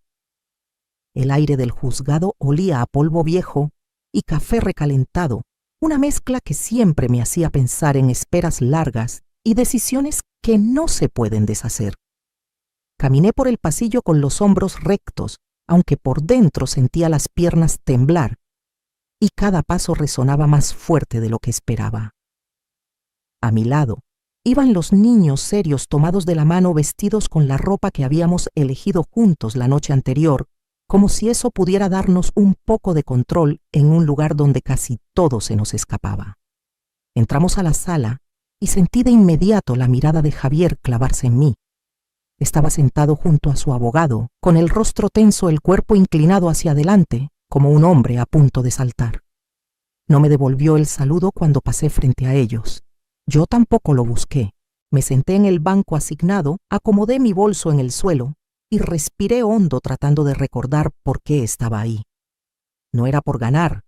[SPEAKER 1] El aire del juzgado olía a polvo viejo y café recalentado, una mezcla que siempre me hacía pensar en esperas largas y decisiones que no se pueden deshacer. Caminé por el pasillo con los hombros rectos, aunque por dentro sentía las piernas temblar, y cada paso resonaba más fuerte de lo que esperaba. A mi lado iban los niños serios tomados de la mano, vestidos con la ropa que habíamos elegido juntos la noche anterior, como si eso pudiera darnos un poco de control en un lugar donde casi todo se nos escapaba. Entramos a la sala y sentí de inmediato la mirada de Javier clavarse en mí. Estaba sentado junto a su abogado, con el rostro tenso, el cuerpo inclinado hacia adelante, como un hombre a punto de saltar. No me devolvió el saludo cuando pasé frente a ellos. Yo tampoco lo busqué. Me senté en el banco asignado, acomodé mi bolso en el suelo y respiré hondo tratando de recordar por qué estaba ahí. No era por ganar,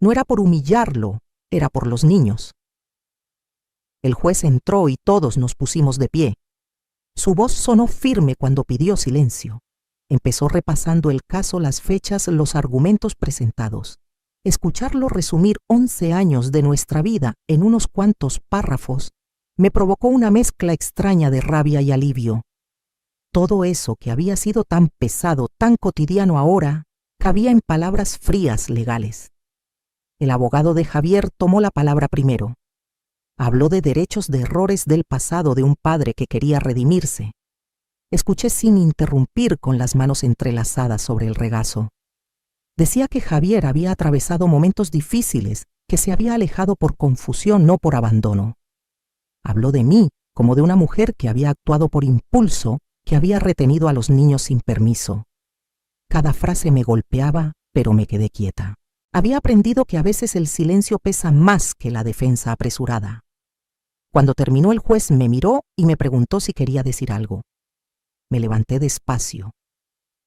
[SPEAKER 1] no era por humillarlo, era por los niños. El juez entró y todos nos pusimos de pie. Su voz sonó firme cuando pidió silencio. Empezó repasando el caso, las fechas, los argumentos presentados. Escucharlo resumir 11 años de nuestra vida en unos cuantos párrafos me provocó una mezcla extraña de rabia y alivio. Todo eso que había sido tan pesado, tan cotidiano ahora, cabía en palabras frías legales. El abogado de Javier tomó la palabra primero. Habló de derechos, de errores del pasado de un padre que quería redimirse. Escuché sin interrumpir, con las manos entrelazadas sobre el regazo. Decía que Javier había atravesado momentos difíciles, que se había alejado por confusión, no por abandono. Habló de mí como de una mujer que había actuado por impulso, que había retenido a los niños sin permiso. Cada frase me golpeaba, pero me quedé quieta. Había aprendido que a veces el silencio pesa más que la defensa apresurada. Cuando terminó, el juez me miró y me preguntó si quería decir algo. Me levanté despacio.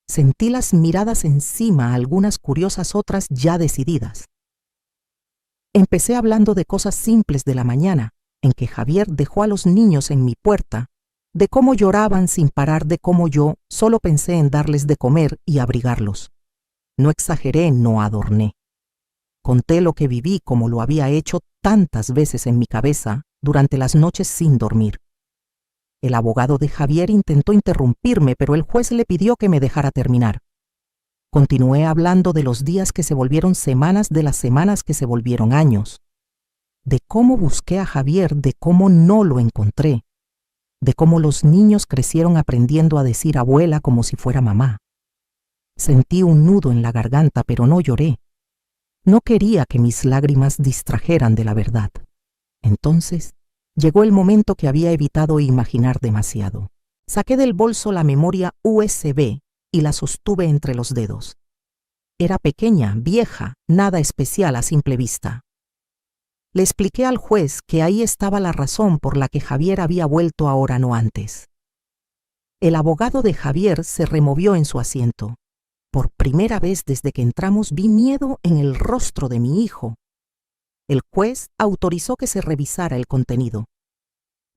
[SPEAKER 1] Sentí las miradas encima, algunas curiosas, otras ya decididas. Empecé hablando de cosas simples de la mañana, en que Javier dejó a los niños en mi puerta, de cómo lloraban sin parar, de cómo yo solo pensé en darles de comer y abrigarlos. No exageré, no adorné. Conté lo que viví como lo había hecho tantas veces en mi cabeza durante las noches sin dormir. El abogado de Javier intentó interrumpirme, pero el juez le pidió que me dejara terminar. Continué hablando de los días que se volvieron semanas, de las semanas que se volvieron años, de cómo busqué a Javier, de cómo no lo encontré, de cómo los niños crecieron aprendiendo a decir abuela como si fuera mamá. Sentí un nudo en la garganta, pero no lloré. No quería que mis lágrimas distrajeran de la verdad. Entonces llegó el momento que había evitado imaginar demasiado. Saqué del bolso la memoria USB y la sostuve entre los dedos. Era pequeña, vieja, nada especial a simple vista. Le expliqué al juez que ahí estaba la razón por la que Javier había vuelto ahora, no antes. El abogado de Javier se removió en su asiento. Por primera vez desde que entramos vi miedo en el rostro de mi hijo. El juez autorizó que se revisara el contenido.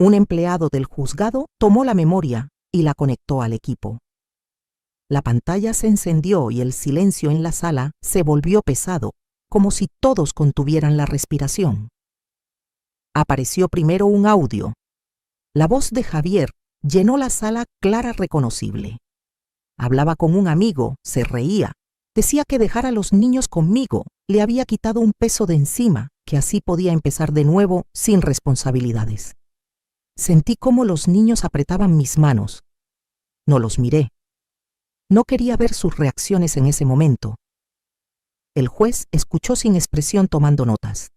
[SPEAKER 1] Un empleado del juzgado tomó la memoria y la conectó al equipo. La pantalla se encendió y el silencio en la sala se volvió pesado, como si todos contuvieran la respiración. Apareció primero un audio. La voz de Javier llenó la sala clara reconocible. Hablaba con un amigo, se reía. Decía que dejar a los niños conmigo le había quitado un peso de encima, que así podía empezar de nuevo sin responsabilidades. Sentí cómo los niños apretaban mis manos. No los miré. No quería ver sus reacciones en ese momento. El juez escuchó sin expresión tomando notas.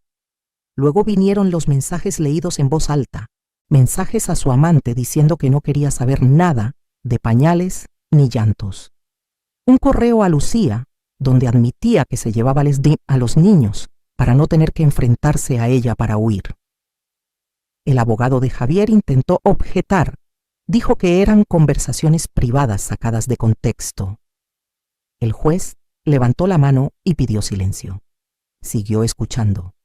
[SPEAKER 1] Luego vinieron los mensajes leídos en voz alta, mensajes a su amante diciendo que no quería saber nada de pañales ni llantos. Un correo a Lucía, donde admitía que se llevaba a los niños para no tener que enfrentarse a ella para huir. El abogado de Javier intentó objetar. Dijo que eran conversaciones privadas sacadas de contexto. El juez levantó la mano y pidió silencio. Siguió escuchando.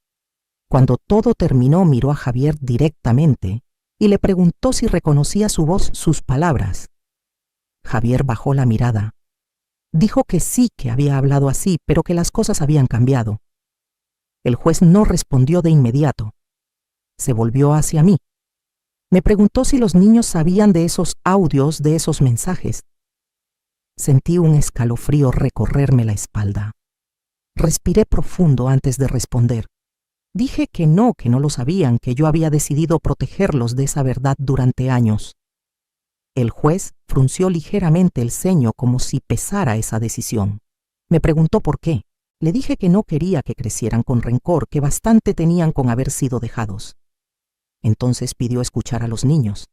[SPEAKER 1] Cuando todo terminó, miró a Javier directamente y le preguntó si reconocía su voz, sus palabras. Javier bajó la mirada. Dijo que sí, que había hablado así, pero que las cosas habían cambiado. El juez no respondió de inmediato. Se volvió hacia mí. Me preguntó si los niños sabían de esos audios, de esos mensajes. Sentí un escalofrío recorrerme la espalda. Respiré profundo antes de responder. Dije que no lo sabían, que yo había decidido protegerlos de esa verdad durante años. El juez frunció ligeramente el ceño como si pesara esa decisión. Me preguntó por qué. Le dije que no quería que crecieran con rencor, que bastante tenían con haber sido dejados. Entonces pidió escuchar a los niños.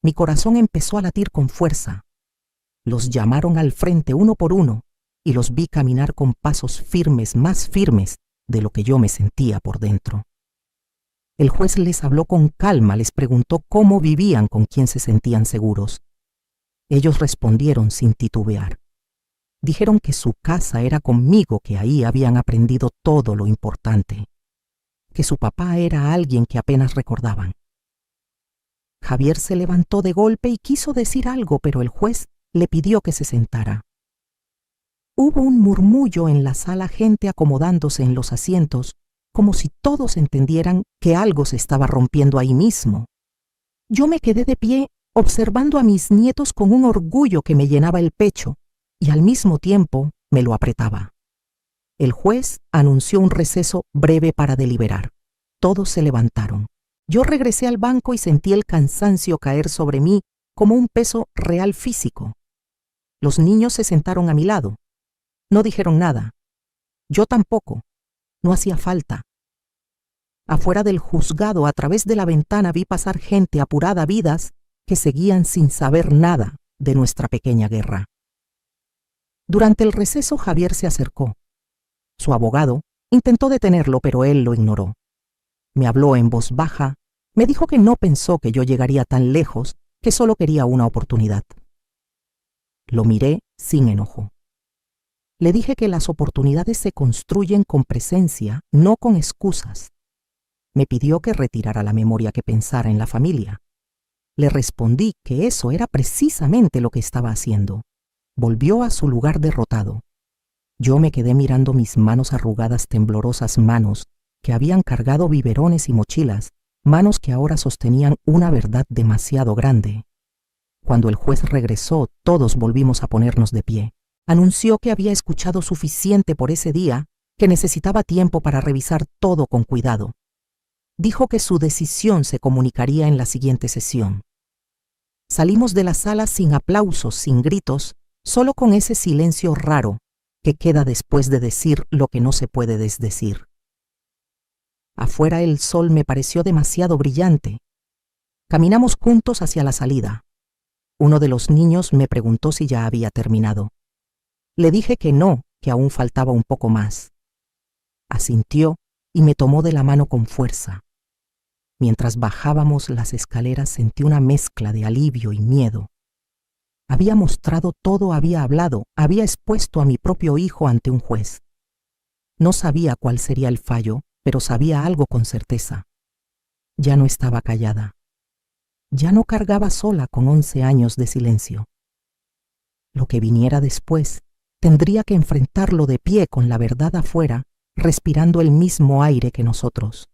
[SPEAKER 1] Mi corazón empezó a latir con fuerza. Los llamaron al frente uno por uno y los vi caminar con pasos firmes, más firmes de lo que yo me sentía por dentro. El juez les habló con calma, les preguntó cómo vivían, con quién se sentían seguros. Ellos respondieron sin titubear. Dijeron que su casa era conmigo, que ahí habían aprendido todo lo importante, que su papá era alguien que apenas recordaban. Javier se levantó de golpe y quiso decir algo, pero el juez le pidió que se sentara. Hubo un murmullo en la sala, gente acomodándose en los asientos, como si todos entendieran que algo se estaba rompiendo ahí mismo. Yo me quedé de pie, observando a mis nietos con un orgullo que me llenaba el pecho y al mismo tiempo me lo apretaba. El juez anunció un receso breve para deliberar. Todos se levantaron. Yo regresé al banco y sentí el cansancio caer sobre mí como un peso real físico. Los niños se sentaron a mi lado. No dijeron nada. Yo tampoco. No hacía falta. Afuera del juzgado, a través de la ventana, vi pasar gente apurada, vidas que seguían sin saber nada de nuestra pequeña guerra. Durante el receso, Javier se acercó. Su abogado intentó detenerlo, pero él lo ignoró. Me habló en voz baja, me dijo que no pensó que yo llegaría tan lejos, que solo quería una oportunidad. Lo miré sin enojo. Le dije que las oportunidades se construyen con presencia, no con excusas. Me pidió que retirara la memoria, que pensara en la familia. Le respondí que eso era precisamente lo que estaba haciendo. Volvió a su lugar derrotado. Yo me quedé mirando mis manos arrugadas, temblorosas manos que habían cargado biberones y mochilas, manos que ahora sostenían una verdad demasiado grande. Cuando el juez regresó, todos volvimos a ponernos de pie. Anunció que había escuchado suficiente por ese día, que necesitaba tiempo para revisar todo con cuidado. Dijo que su decisión se comunicaría en la siguiente sesión. Salimos de la sala sin aplausos, sin gritos, solo con ese silencio raro que queda después de decir lo que no se puede desdecir. Afuera el sol me pareció demasiado brillante. Caminamos juntos hacia la salida. Uno de los niños me preguntó si ya había terminado. Le dije que no, que aún faltaba un poco más. Asintió y me tomó de la mano con fuerza. Mientras bajábamos las escaleras sentí una mezcla de alivio y miedo. Había mostrado todo, había hablado, había expuesto a mi propio hijo ante un juez. No sabía cuál sería el fallo, pero sabía algo con certeza. Ya no estaba callada. Ya no cargaba sola con 11 años de silencio. Lo que viniera después, tendría que enfrentarlo de pie con la verdad afuera, respirando el mismo aire que nosotros.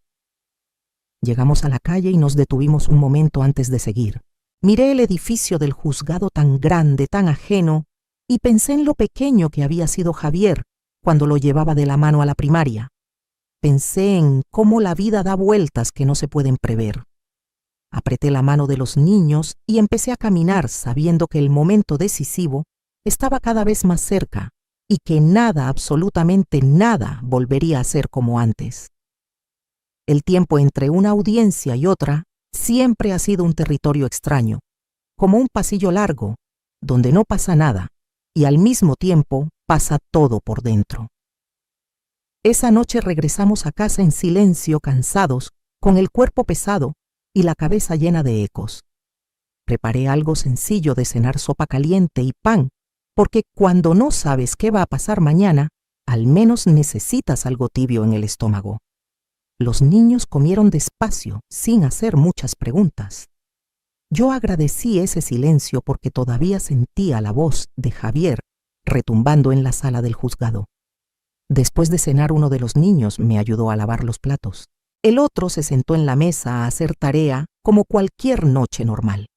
[SPEAKER 1] Llegamos a la calle y nos detuvimos un momento antes de seguir. Miré el edificio del juzgado tan grande, tan ajeno, y pensé en lo pequeño que había sido Javier cuando lo llevaba de la mano a la primaria. Pensé en cómo la vida da vueltas que no se pueden prever. Apreté la mano de los niños y empecé a caminar sabiendo que el momento decisivo estaba cada vez más cerca y que nada, absolutamente nada, volvería a ser como antes. El tiempo entre una audiencia y otra siempre ha sido un territorio extraño, como un pasillo largo, donde no pasa nada y al mismo tiempo pasa todo por dentro. Esa noche regresamos a casa en silencio, cansados, con el cuerpo pesado y la cabeza llena de ecos. Preparé algo sencillo de cenar, sopa caliente y pan, porque cuando no sabes qué va a pasar mañana, al menos necesitas algo tibio en el estómago. Los niños comieron despacio, sin hacer muchas preguntas. Yo agradecí ese silencio porque todavía sentía la voz de Javier retumbando en la sala del juzgado. Después de cenar, uno de los niños me ayudó a lavar los platos. El otro se sentó en la mesa a hacer tarea como cualquier noche normal.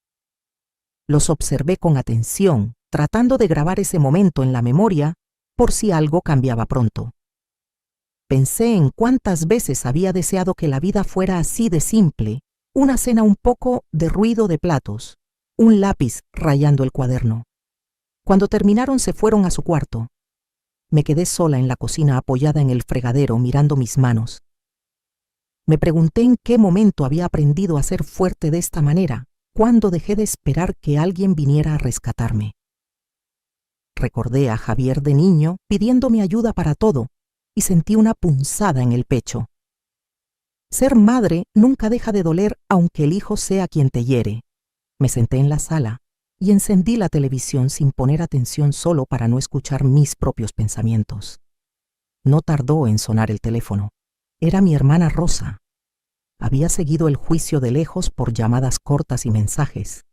[SPEAKER 1] Los observé con atención, tratando de grabar ese momento en la memoria por si algo cambiaba pronto. Pensé en cuántas veces había deseado que la vida fuera así de simple, una cena, un poco de ruido de platos, un lápiz rayando el cuaderno. Cuando terminaron se fueron a su cuarto. Me quedé sola en la cocina apoyada en el fregadero mirando mis manos. Me pregunté en qué momento había aprendido a ser fuerte de esta manera, cuando dejé de esperar que alguien viniera a rescatarme. Recordé a Javier de niño pidiéndome ayuda para todo y sentí una punzada en el pecho. Ser madre nunca deja de doler aunque el hijo sea quien te hiere. Me senté en la sala y encendí la televisión sin poner atención, solo para no escuchar mis propios pensamientos. No tardó en sonar el teléfono. Era mi hermana Rosa. Había seguido el juicio de lejos por llamadas cortas y mensajes.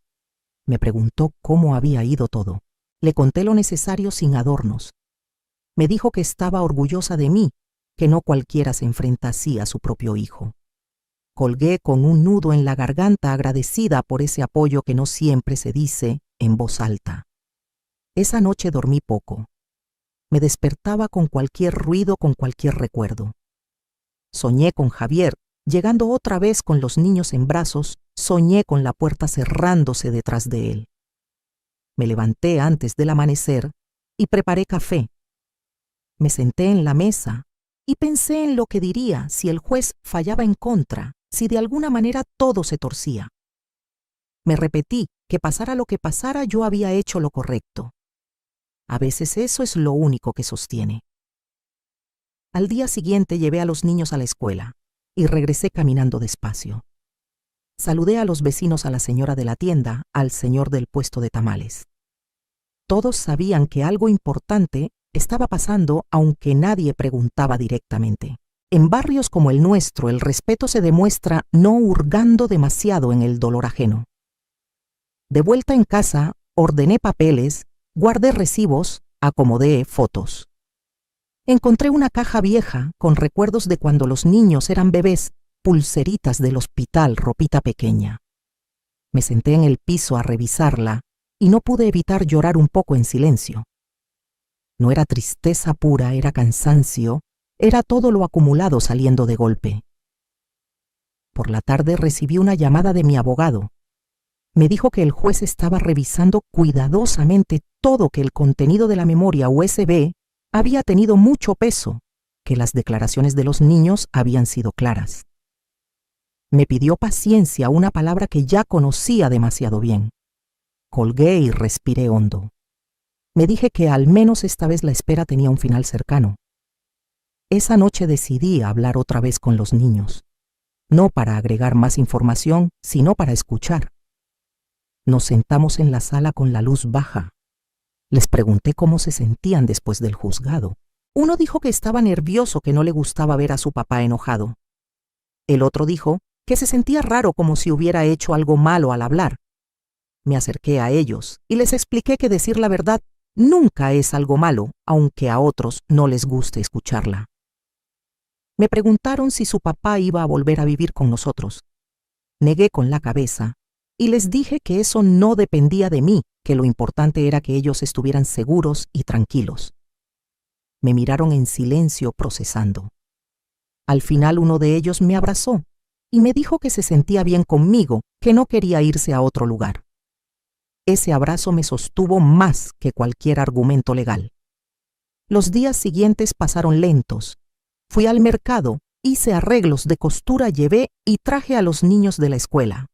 [SPEAKER 1] Me preguntó cómo había ido todo. Le conté lo necesario sin adornos. Me dijo que estaba orgullosa de mí, que no cualquiera se enfrenta así a su propio hijo. Colgué con un nudo en la garganta, agradecida por ese apoyo que no siempre se dice en voz alta. Esa noche dormí poco. Me despertaba con cualquier ruido, con cualquier recuerdo. Soñé con Javier, llegando otra vez con los niños en brazos, soñé con la puerta cerrándose detrás de él. Me levanté antes del amanecer y preparé café. Me senté en la mesa y pensé en lo que diría si el juez fallaba en contra, si de alguna manera todo se torcía. Me repetí que pasara lo que pasara, yo había hecho lo correcto. A veces eso es lo único que sostiene. Al día siguiente llevé a los niños a la escuela y regresé caminando despacio. Saludé a los vecinos, a la señora de la tienda, al señor del puesto de tamales. Todos sabían que algo importante estaba pasando, aunque nadie preguntaba directamente. En barrios como el nuestro, el respeto se demuestra no hurgando demasiado en el dolor ajeno. De vuelta en casa, ordené papeles, guardé recibos, acomodé fotos. Encontré una caja vieja con recuerdos de cuando los niños eran bebés, pulseritas del hospital, ropita pequeña. Me senté en el piso a revisarla y no pude evitar llorar un poco en silencio. No era tristeza pura, era cansancio, era todo lo acumulado saliendo de golpe. Por la tarde recibí una llamada de mi abogado. Me dijo que el juez estaba revisando cuidadosamente todo, que el contenido de la memoria USB había tenido mucho peso, que las declaraciones de los niños habían sido claras. Me pidió paciencia, una palabra que ya conocía demasiado bien. Colgué y respiré hondo. Me dije que al menos esta vez la espera tenía un final cercano. Esa noche decidí hablar otra vez con los niños, no para agregar más información, sino para escuchar. Nos sentamos en la sala con la luz baja. Les pregunté cómo se sentían después del juzgado. Uno dijo que estaba nervioso, que no le gustaba ver a su papá enojado. El otro dijo que se sentía raro, como si hubiera hecho algo malo al hablar. Me acerqué a ellos y les expliqué que decir la verdad nunca es algo malo, aunque a otros no les guste escucharla. Me preguntaron si su papá iba a volver a vivir con nosotros. Negué con la cabeza y les dije que eso no dependía de mí, que lo importante era que ellos estuvieran seguros y tranquilos. Me miraron en silencio procesando. Al final uno de ellos me abrazó y me dijo que se sentía bien conmigo, que no quería irse a otro lugar. Ese abrazo me sostuvo más que cualquier argumento legal. Los días siguientes pasaron lentos. Fui al mercado, hice arreglos de costura, llevé y traje a los niños de la escuela.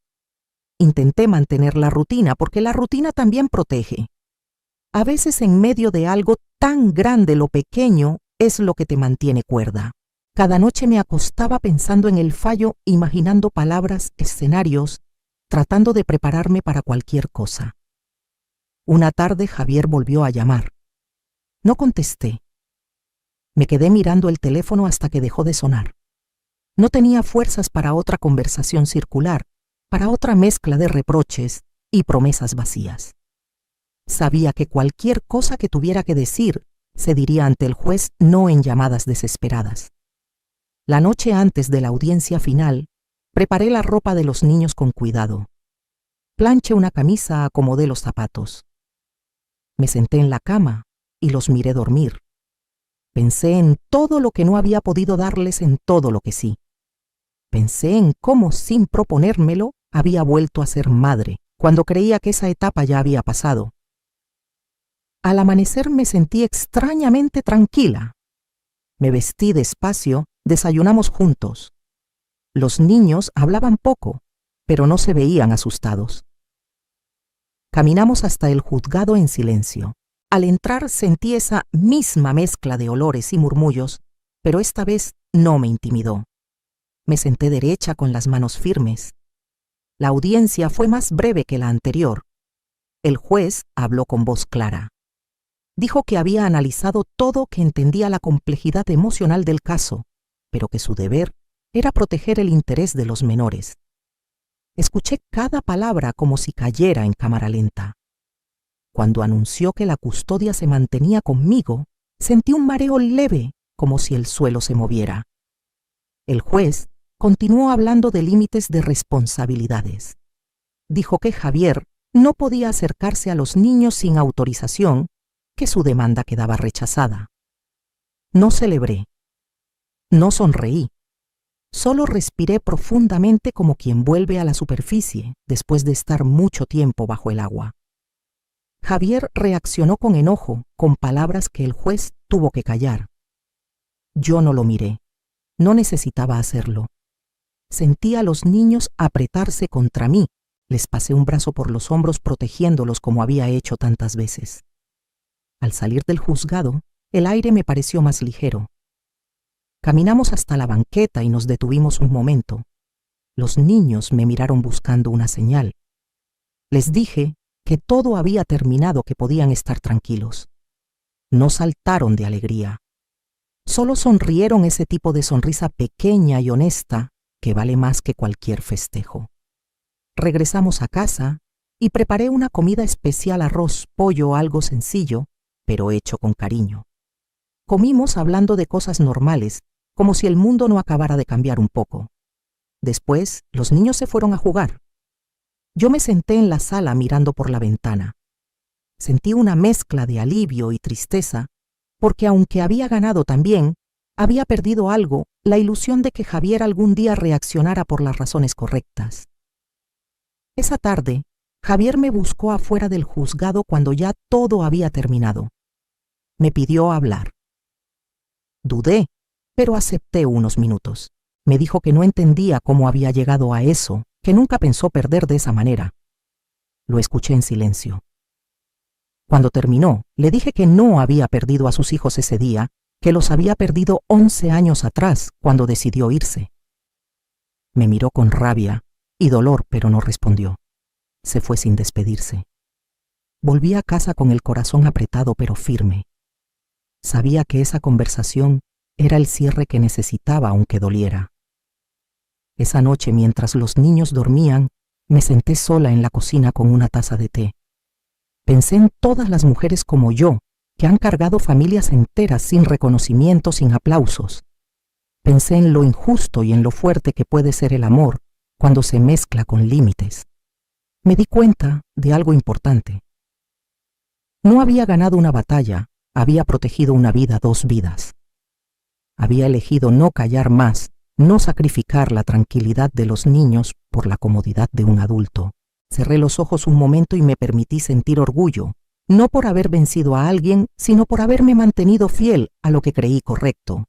[SPEAKER 1] Intenté mantener la rutina porque la rutina también protege. A veces en medio de algo tan grande lo pequeño es lo que te mantiene cuerda. Cada noche me acostaba pensando en el fallo, imaginando palabras, escenarios, tratando de prepararme para cualquier cosa. Una tarde Javier volvió a llamar. No contesté. Me quedé mirando el teléfono hasta que dejó de sonar. No tenía fuerzas para otra conversación circular, para otra mezcla de reproches y promesas vacías. Sabía que cualquier cosa que tuviera que decir se diría ante el juez, no en llamadas desesperadas. La noche antes de la audiencia final, preparé la ropa de los niños con cuidado. Planché una camisa, acomodé los zapatos. Me senté en la cama y los miré dormir. Pensé en todo lo que no había podido darles, en todo lo que sí. Pensé en cómo, sin proponérmelo, había vuelto a ser madre, cuando creía que esa etapa ya había pasado. Al amanecer me sentí extrañamente tranquila. Me vestí despacio, desayunamos juntos. Los niños hablaban poco, pero no se veían asustados. Caminamos hasta el juzgado en silencio. Al entrar sentí esa misma mezcla de olores y murmullos, pero esta vez no me intimidó. Me senté derecha con las manos firmes. La audiencia fue más breve que la anterior. El juez habló con voz clara. Dijo que había analizado todo, que entendía la complejidad emocional del caso, pero que su deber era proteger el interés de los menores. Escuché cada palabra como si cayera en cámara lenta. Cuando anunció que la custodia se mantenía conmigo, sentí un mareo leve, como si el suelo se moviera. El juez continuó hablando de límites de responsabilidades. Dijo que Javier no podía acercarse a los niños sin autorización, que su demanda quedaba rechazada. No celebré. No sonreí. Solo respiré profundamente como quien vuelve a la superficie después de estar mucho tiempo bajo el agua. Javier reaccionó con enojo, con palabras que el juez tuvo que callar. Yo no lo miré. No necesitaba hacerlo. Sentí a los niños apretarse contra mí. Les pasé un brazo por los hombros protegiéndolos como había hecho tantas veces. Al salir del juzgado, el aire me pareció más ligero. Caminamos hasta la banqueta y nos detuvimos un momento. Los niños me miraron buscando una señal. Les dije que todo había terminado, que podían estar tranquilos. No saltaron de alegría. Solo sonrieron, ese tipo de sonrisa pequeña y honesta que vale más que cualquier festejo. Regresamos a casa y preparé una comida especial: arroz, pollo, algo sencillo, pero hecho con cariño. Comimos hablando de cosas normales, como si el mundo no acabara de cambiar un poco. Después, los niños se fueron a jugar. Yo me senté en la sala mirando por la ventana. Sentí una mezcla de alivio y tristeza, porque aunque había ganado también, había perdido algo, la ilusión de que Javier algún día reaccionara por las razones correctas. Esa tarde, Javier me buscó afuera del juzgado cuando ya todo había terminado. Me pidió hablar. Dudé, pero acepté unos minutos. Me dijo que no entendía cómo había llegado a eso, que nunca pensó perder de esa manera. Lo escuché en silencio. Cuando terminó, le dije que no había perdido a sus hijos ese día, que los había perdido 11 años atrás, cuando decidió irse. Me miró con rabia y dolor, pero no respondió. Se fue sin despedirse. Volví a casa con el corazón apretado pero firme. Sabía que esa conversación era el cierre que necesitaba, aunque doliera. Esa noche, mientras los niños dormían, me senté sola en la cocina con una taza de té. Pensé en todas las mujeres como yo, que han cargado familias enteras sin reconocimiento, sin aplausos. Pensé en lo injusto y en lo fuerte que puede ser el amor cuando se mezcla con límites. Me di cuenta de algo importante. No había ganado una batalla, había protegido una vida, 2 vidas. Había elegido no callar más, no sacrificar la tranquilidad de los niños por la comodidad de un adulto. Cerré los ojos un momento y me permití sentir orgullo, no por haber vencido a alguien, sino por haberme mantenido fiel a lo que creí correcto.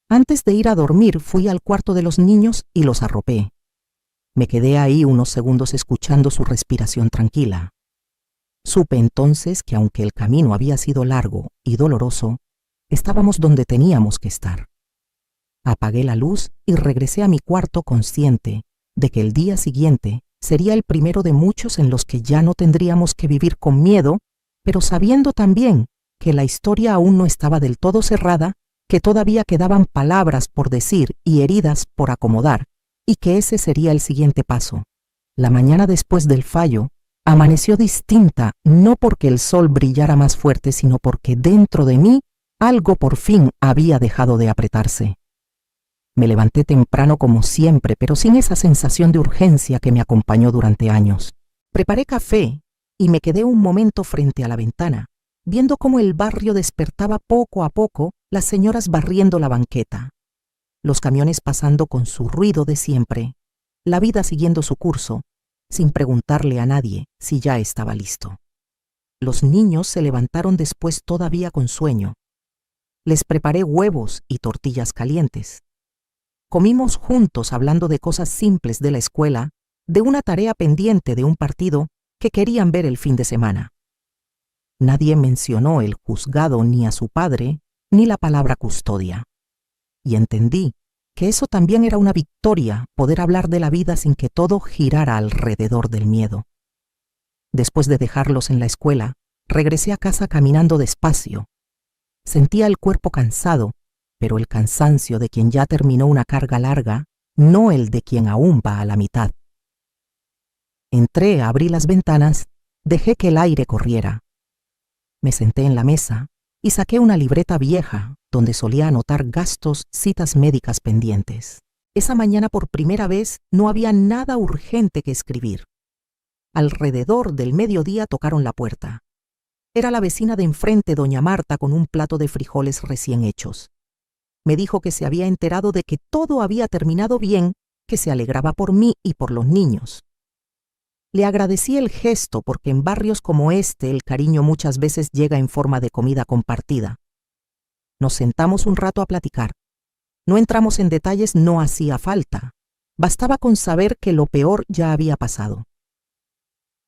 [SPEAKER 1] Antes de ir a dormir, fui al cuarto de los niños y los arropé. Me quedé ahí unos segundos escuchando su respiración tranquila. Supe entonces que aunque el camino había sido largo y doloroso, estábamos donde teníamos que estar. Apagué la luz y regresé a mi cuarto consciente de que el día siguiente sería el primero de muchos en los que ya no tendríamos que vivir con miedo, pero sabiendo también que la historia aún no estaba del todo cerrada, que todavía quedaban palabras por decir y heridas por acomodar, y que ese sería el siguiente paso. La mañana después del fallo amaneció distinta, no porque el sol brillara más fuerte, sino porque dentro de mí algo por fin había dejado de apretarse. Me levanté temprano como siempre, pero sin esa sensación de urgencia que me acompañó durante años. Preparé café y me quedé un momento frente a la ventana, viendo cómo el barrio despertaba poco a poco, las señoras barriendo la banqueta, los camiones pasando con su ruido de siempre, la vida siguiendo su curso, sin preguntarle a nadie si ya estaba listo. Los niños se levantaron después todavía con sueño. Les preparé huevos y tortillas calientes. Comimos juntos hablando de cosas simples de la escuela, de una tarea pendiente de un partido que querían ver el fin de semana. Nadie mencionó el juzgado ni a su padre, ni la palabra custodia. Y entendí que eso también era una victoria, poder hablar de la vida sin que todo girara alrededor del miedo. Después de dejarlos en la escuela, regresé a casa caminando despacio. Sentía el cuerpo cansado, pero el cansancio de quien ya terminó una carga larga, no el de quien aún va a la mitad. Entré, abrí las ventanas, dejé que el aire corriera. Me senté en la mesa y saqué una libreta vieja donde solía anotar gastos, citas médicas pendientes. Esa mañana por primera vez no había nada urgente que escribir. Alrededor del mediodía tocaron la puerta. Era la vecina de enfrente, doña Marta, con un plato de frijoles recién hechos. Me dijo que se había enterado de que todo había terminado bien, que se alegraba por mí y por los niños. Le agradecí el gesto porque en barrios como este el cariño muchas veces llega en forma de comida compartida. Nos sentamos un rato a platicar. No entramos en detalles, no hacía falta. Bastaba con saber que lo peor ya había pasado.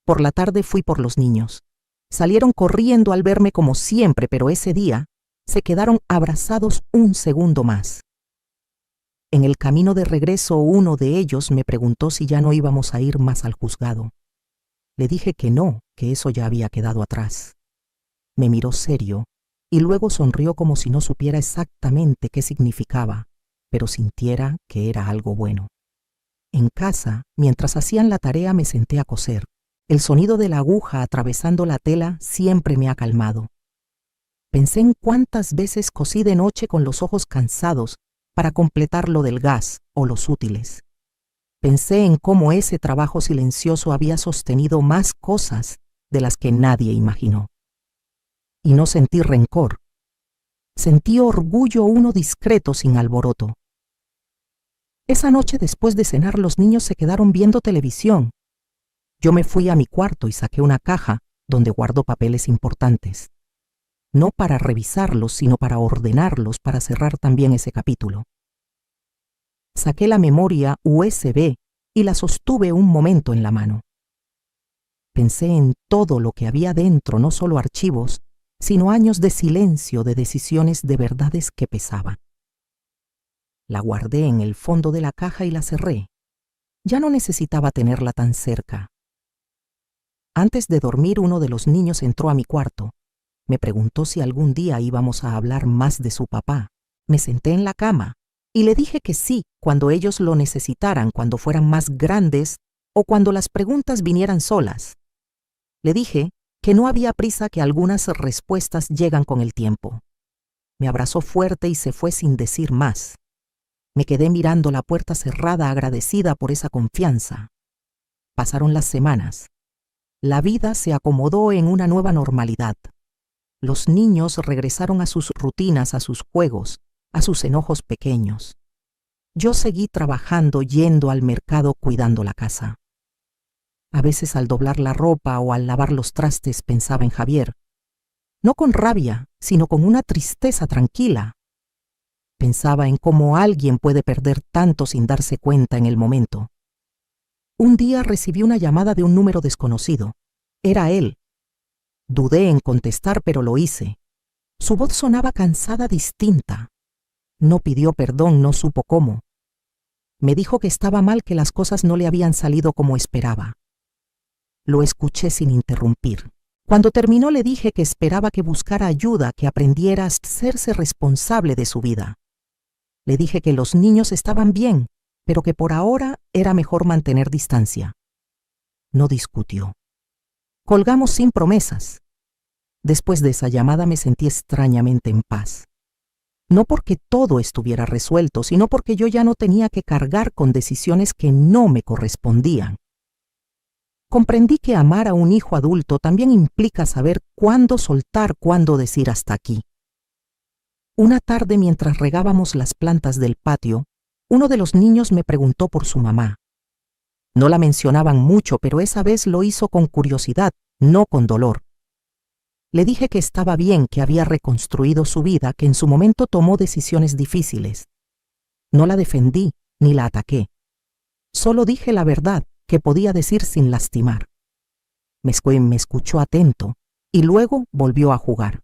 [SPEAKER 1] Por la tarde fui por los niños. Salieron corriendo al verme como siempre, pero ese día se quedaron abrazados un segundo más. En el camino de regreso, uno de ellos me preguntó si ya no íbamos a ir más al juzgado. Le dije que no, que eso ya había quedado atrás. Me miró serio y luego sonrió como si no supiera exactamente qué significaba, pero sintiera que era algo bueno. En casa, mientras hacían la tarea, me senté a coser. El sonido de la aguja atravesando la tela siempre me ha calmado. Pensé en cuántas veces cosí de noche con los ojos cansados para completar lo del gas o los útiles. Pensé en cómo ese trabajo silencioso había sostenido más cosas de las que nadie imaginó. Y no sentí rencor. Sentí orgullo, uno discreto, sin alboroto. Esa noche, después de cenar, los niños se quedaron viendo televisión. Yo me fui a mi cuarto y saqué una caja donde guardo papeles importantes. No para revisarlos, sino para ordenarlos, para cerrar también ese capítulo. Saqué la memoria USB y la sostuve un momento en la mano. Pensé en todo lo que había dentro, no solo archivos, sino años de silencio, de decisiones, de verdades que pesaban. La guardé en el fondo de la caja y la cerré. Ya no necesitaba tenerla tan cerca. Antes de dormir, uno de los niños entró a mi cuarto. Me preguntó si algún día íbamos a hablar más de su papá. Me senté en la cama y le dije que sí, cuando ellos lo necesitaran, cuando fueran más grandes o cuando las preguntas vinieran solas. Le dije que no había prisa, que algunas respuestas llegan con el tiempo. Me abrazó fuerte y se fue sin decir más. Me quedé mirando la puerta cerrada, agradecida por esa confianza. Pasaron las semanas. La vida se acomodó en una nueva normalidad. Los niños regresaron a sus rutinas, a sus juegos, a sus enojos pequeños. Yo seguí trabajando, yendo al mercado, cuidando la casa. A veces al doblar la ropa o al lavar los trastes pensaba en Javier. No con rabia, sino con una tristeza tranquila. Pensaba en cómo alguien puede perder tanto sin darse cuenta en el momento. Un día recibí una llamada de un número desconocido. Era él. Dudé en contestar, pero lo hice. Su voz sonaba cansada, distinta. No pidió perdón, no supo cómo. Me dijo que estaba mal, que las cosas no le habían salido como esperaba. Lo escuché sin interrumpir. Cuando terminó le dije que esperaba que buscara ayuda, que aprendiera a hacerse responsable de su vida. Le dije que los niños estaban bien, pero que por ahora era mejor mantener distancia. No discutió. Colgamos sin promesas. Después de esa llamada me sentí extrañamente en paz. No porque todo estuviera resuelto, sino porque yo ya no tenía que cargar con decisiones que no me correspondían. Comprendí que amar a un hijo adulto también implica saber cuándo soltar, cuándo decir hasta aquí. Una tarde, mientras regábamos las plantas del patio, uno de los niños me preguntó por su mamá. No la mencionaban mucho, pero esa vez lo hizo con curiosidad, no con dolor. Le dije que estaba bien, que había reconstruido su vida, que en su momento tomó decisiones difíciles. No la defendí ni la ataqué. Solo dije la verdad, que podía decir sin lastimar. Me escuchó atento y luego volvió a jugar.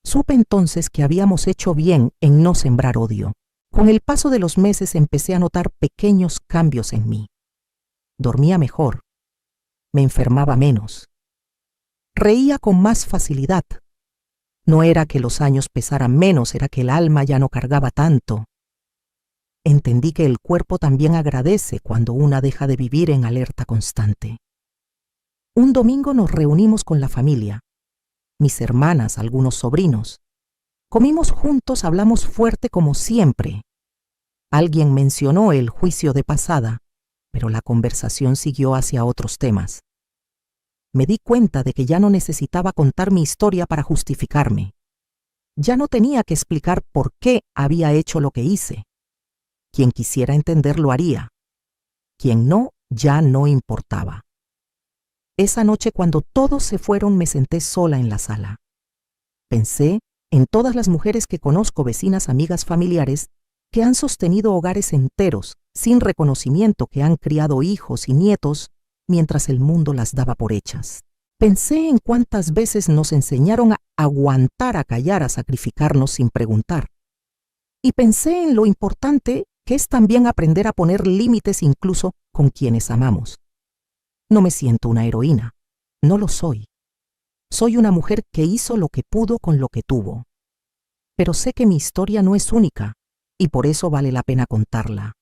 [SPEAKER 1] Supe entonces que habíamos hecho bien en no sembrar odio. Con el paso de los meses empecé a notar pequeños cambios en mí. Dormía mejor. Me enfermaba menos. Reía con más facilidad. No era que los años pesaran menos, era que el alma ya no cargaba tanto. Entendí que el cuerpo también agradece cuando una deja de vivir en alerta constante. Un domingo nos reunimos con la familia, mis hermanas, algunos sobrinos. Comimos juntos, hablamos fuerte como siempre. Alguien mencionó el juicio de pasada, pero la conversación siguió hacia otros temas. Me di cuenta de que ya no necesitaba contar mi historia para justificarme. Ya no tenía que explicar por qué había hecho lo que hice. Quien quisiera entender lo haría. Quien no, ya no importaba. Esa noche, cuando todos se fueron, me senté sola en la sala. Pensé en todas las mujeres que conozco, vecinas, amigas, familiares, que han sostenido hogares enteros, sin reconocimiento, que han criado hijos y nietos, mientras el mundo las daba por hechas. Pensé en cuántas veces nos enseñaron a aguantar, a callar, a sacrificarnos sin preguntar. Y pensé en lo importante que es también aprender a poner límites incluso con quienes amamos. No me siento una heroína, no lo soy. Soy una mujer que hizo lo que pudo con lo que tuvo. Pero sé que mi historia no es única y por eso vale la pena contarla.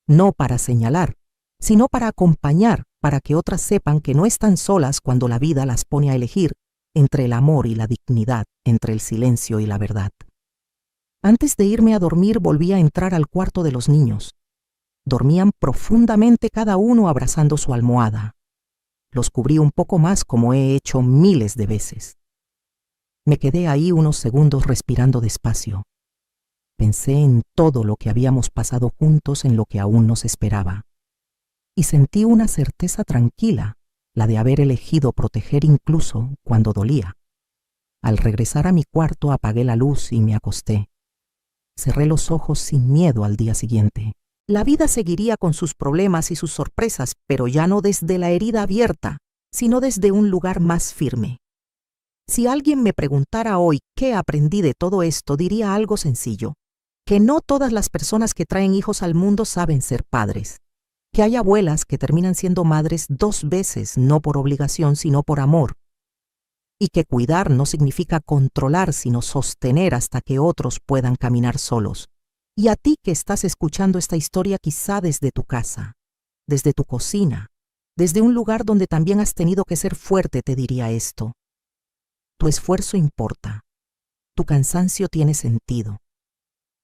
[SPEAKER 1] No para señalar, sino para acompañar, para que otras sepan que no están solas cuando la vida las pone a elegir entre el amor y la dignidad, entre el silencio y la verdad. Antes de irme a dormir volví a entrar al cuarto de los niños. Dormían profundamente, cada uno abrazando su almohada. Los cubrí un poco más, como he hecho miles de veces. Me quedé ahí unos segundos respirando despacio. Pensé en todo lo que habíamos pasado juntos, en lo que aún nos esperaba. Y sentí una certeza tranquila, la de haber elegido proteger incluso cuando dolía. Al regresar a mi cuarto apagué la luz y me acosté. Cerré los ojos sin miedo al día siguiente. La vida seguiría con sus problemas y sus sorpresas, pero ya no desde la herida abierta, sino desde un lugar más firme. Si alguien me preguntara hoy qué aprendí de todo esto, diría algo sencillo: que no todas las personas que traen hijos al mundo saben ser padres, que hay abuelas que terminan siendo madres 2 veces, no por obligación, sino por amor, y que cuidar no significa controlar, sino sostener hasta que otros puedan caminar solos. Y a ti que estás escuchando esta historia, quizá desde tu casa, desde tu cocina, Desde un lugar donde también has tenido que ser fuerte te diría esto. Tu esfuerzo importa. Tu cansancio tiene sentido.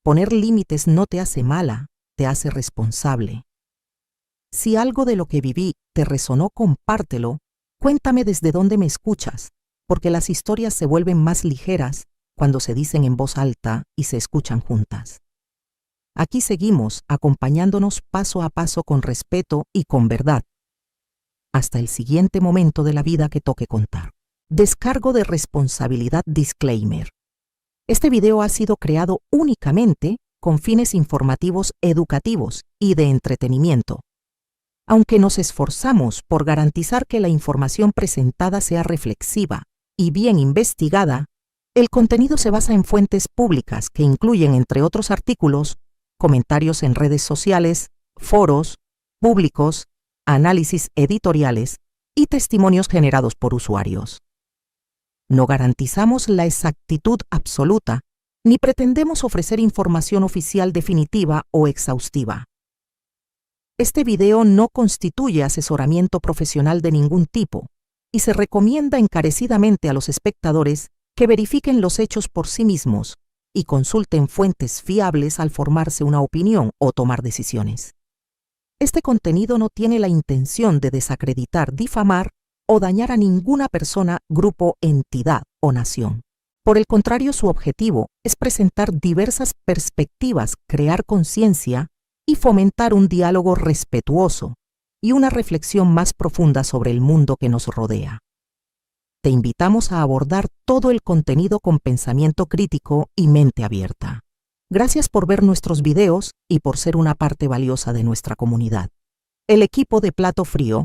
[SPEAKER 1] Poner límites no te hace mala, te hace responsable. Si algo de lo que viví te resonó, compártelo. Cuéntame desde dónde me escuchas, porque las historias se vuelven más ligeras cuando se dicen en voz alta y se escuchan juntas. Aquí seguimos acompañándonos paso a paso con respeto y con verdad, hasta el siguiente momento de la vida que toque contar. Descargo de responsabilidad. Disclaimer. Este video ha sido creado únicamente con fines informativos, educativos y de entretenimiento. Aunque nos esforzamos por garantizar que la información presentada sea reflexiva y bien investigada, el contenido se basa en fuentes públicas que incluyen, entre otros artículos, comentarios en redes sociales, foros públicos, análisis editoriales y testimonios generados por usuarios. No garantizamos la exactitud absoluta, ni pretendemos ofrecer información oficial definitiva o exhaustiva. Este video no constituye asesoramiento profesional de ningún tipo y se recomienda encarecidamente a los espectadores que verifiquen los hechos por sí mismos y consulten fuentes fiables al formarse una opinión o tomar decisiones. Este contenido no tiene la intención de desacreditar, difamar o dañar a ninguna persona, grupo, entidad o nación. Por el contrario, su objetivo es presentar diversas perspectivas, crear conciencia y fomentar un diálogo respetuoso y una reflexión más profunda sobre el mundo que nos rodea. Te invitamos a abordar todo el contenido con pensamiento crítico y mente abierta. Gracias por ver nuestros videos y por ser una parte valiosa de nuestra comunidad. El equipo de Plato Frío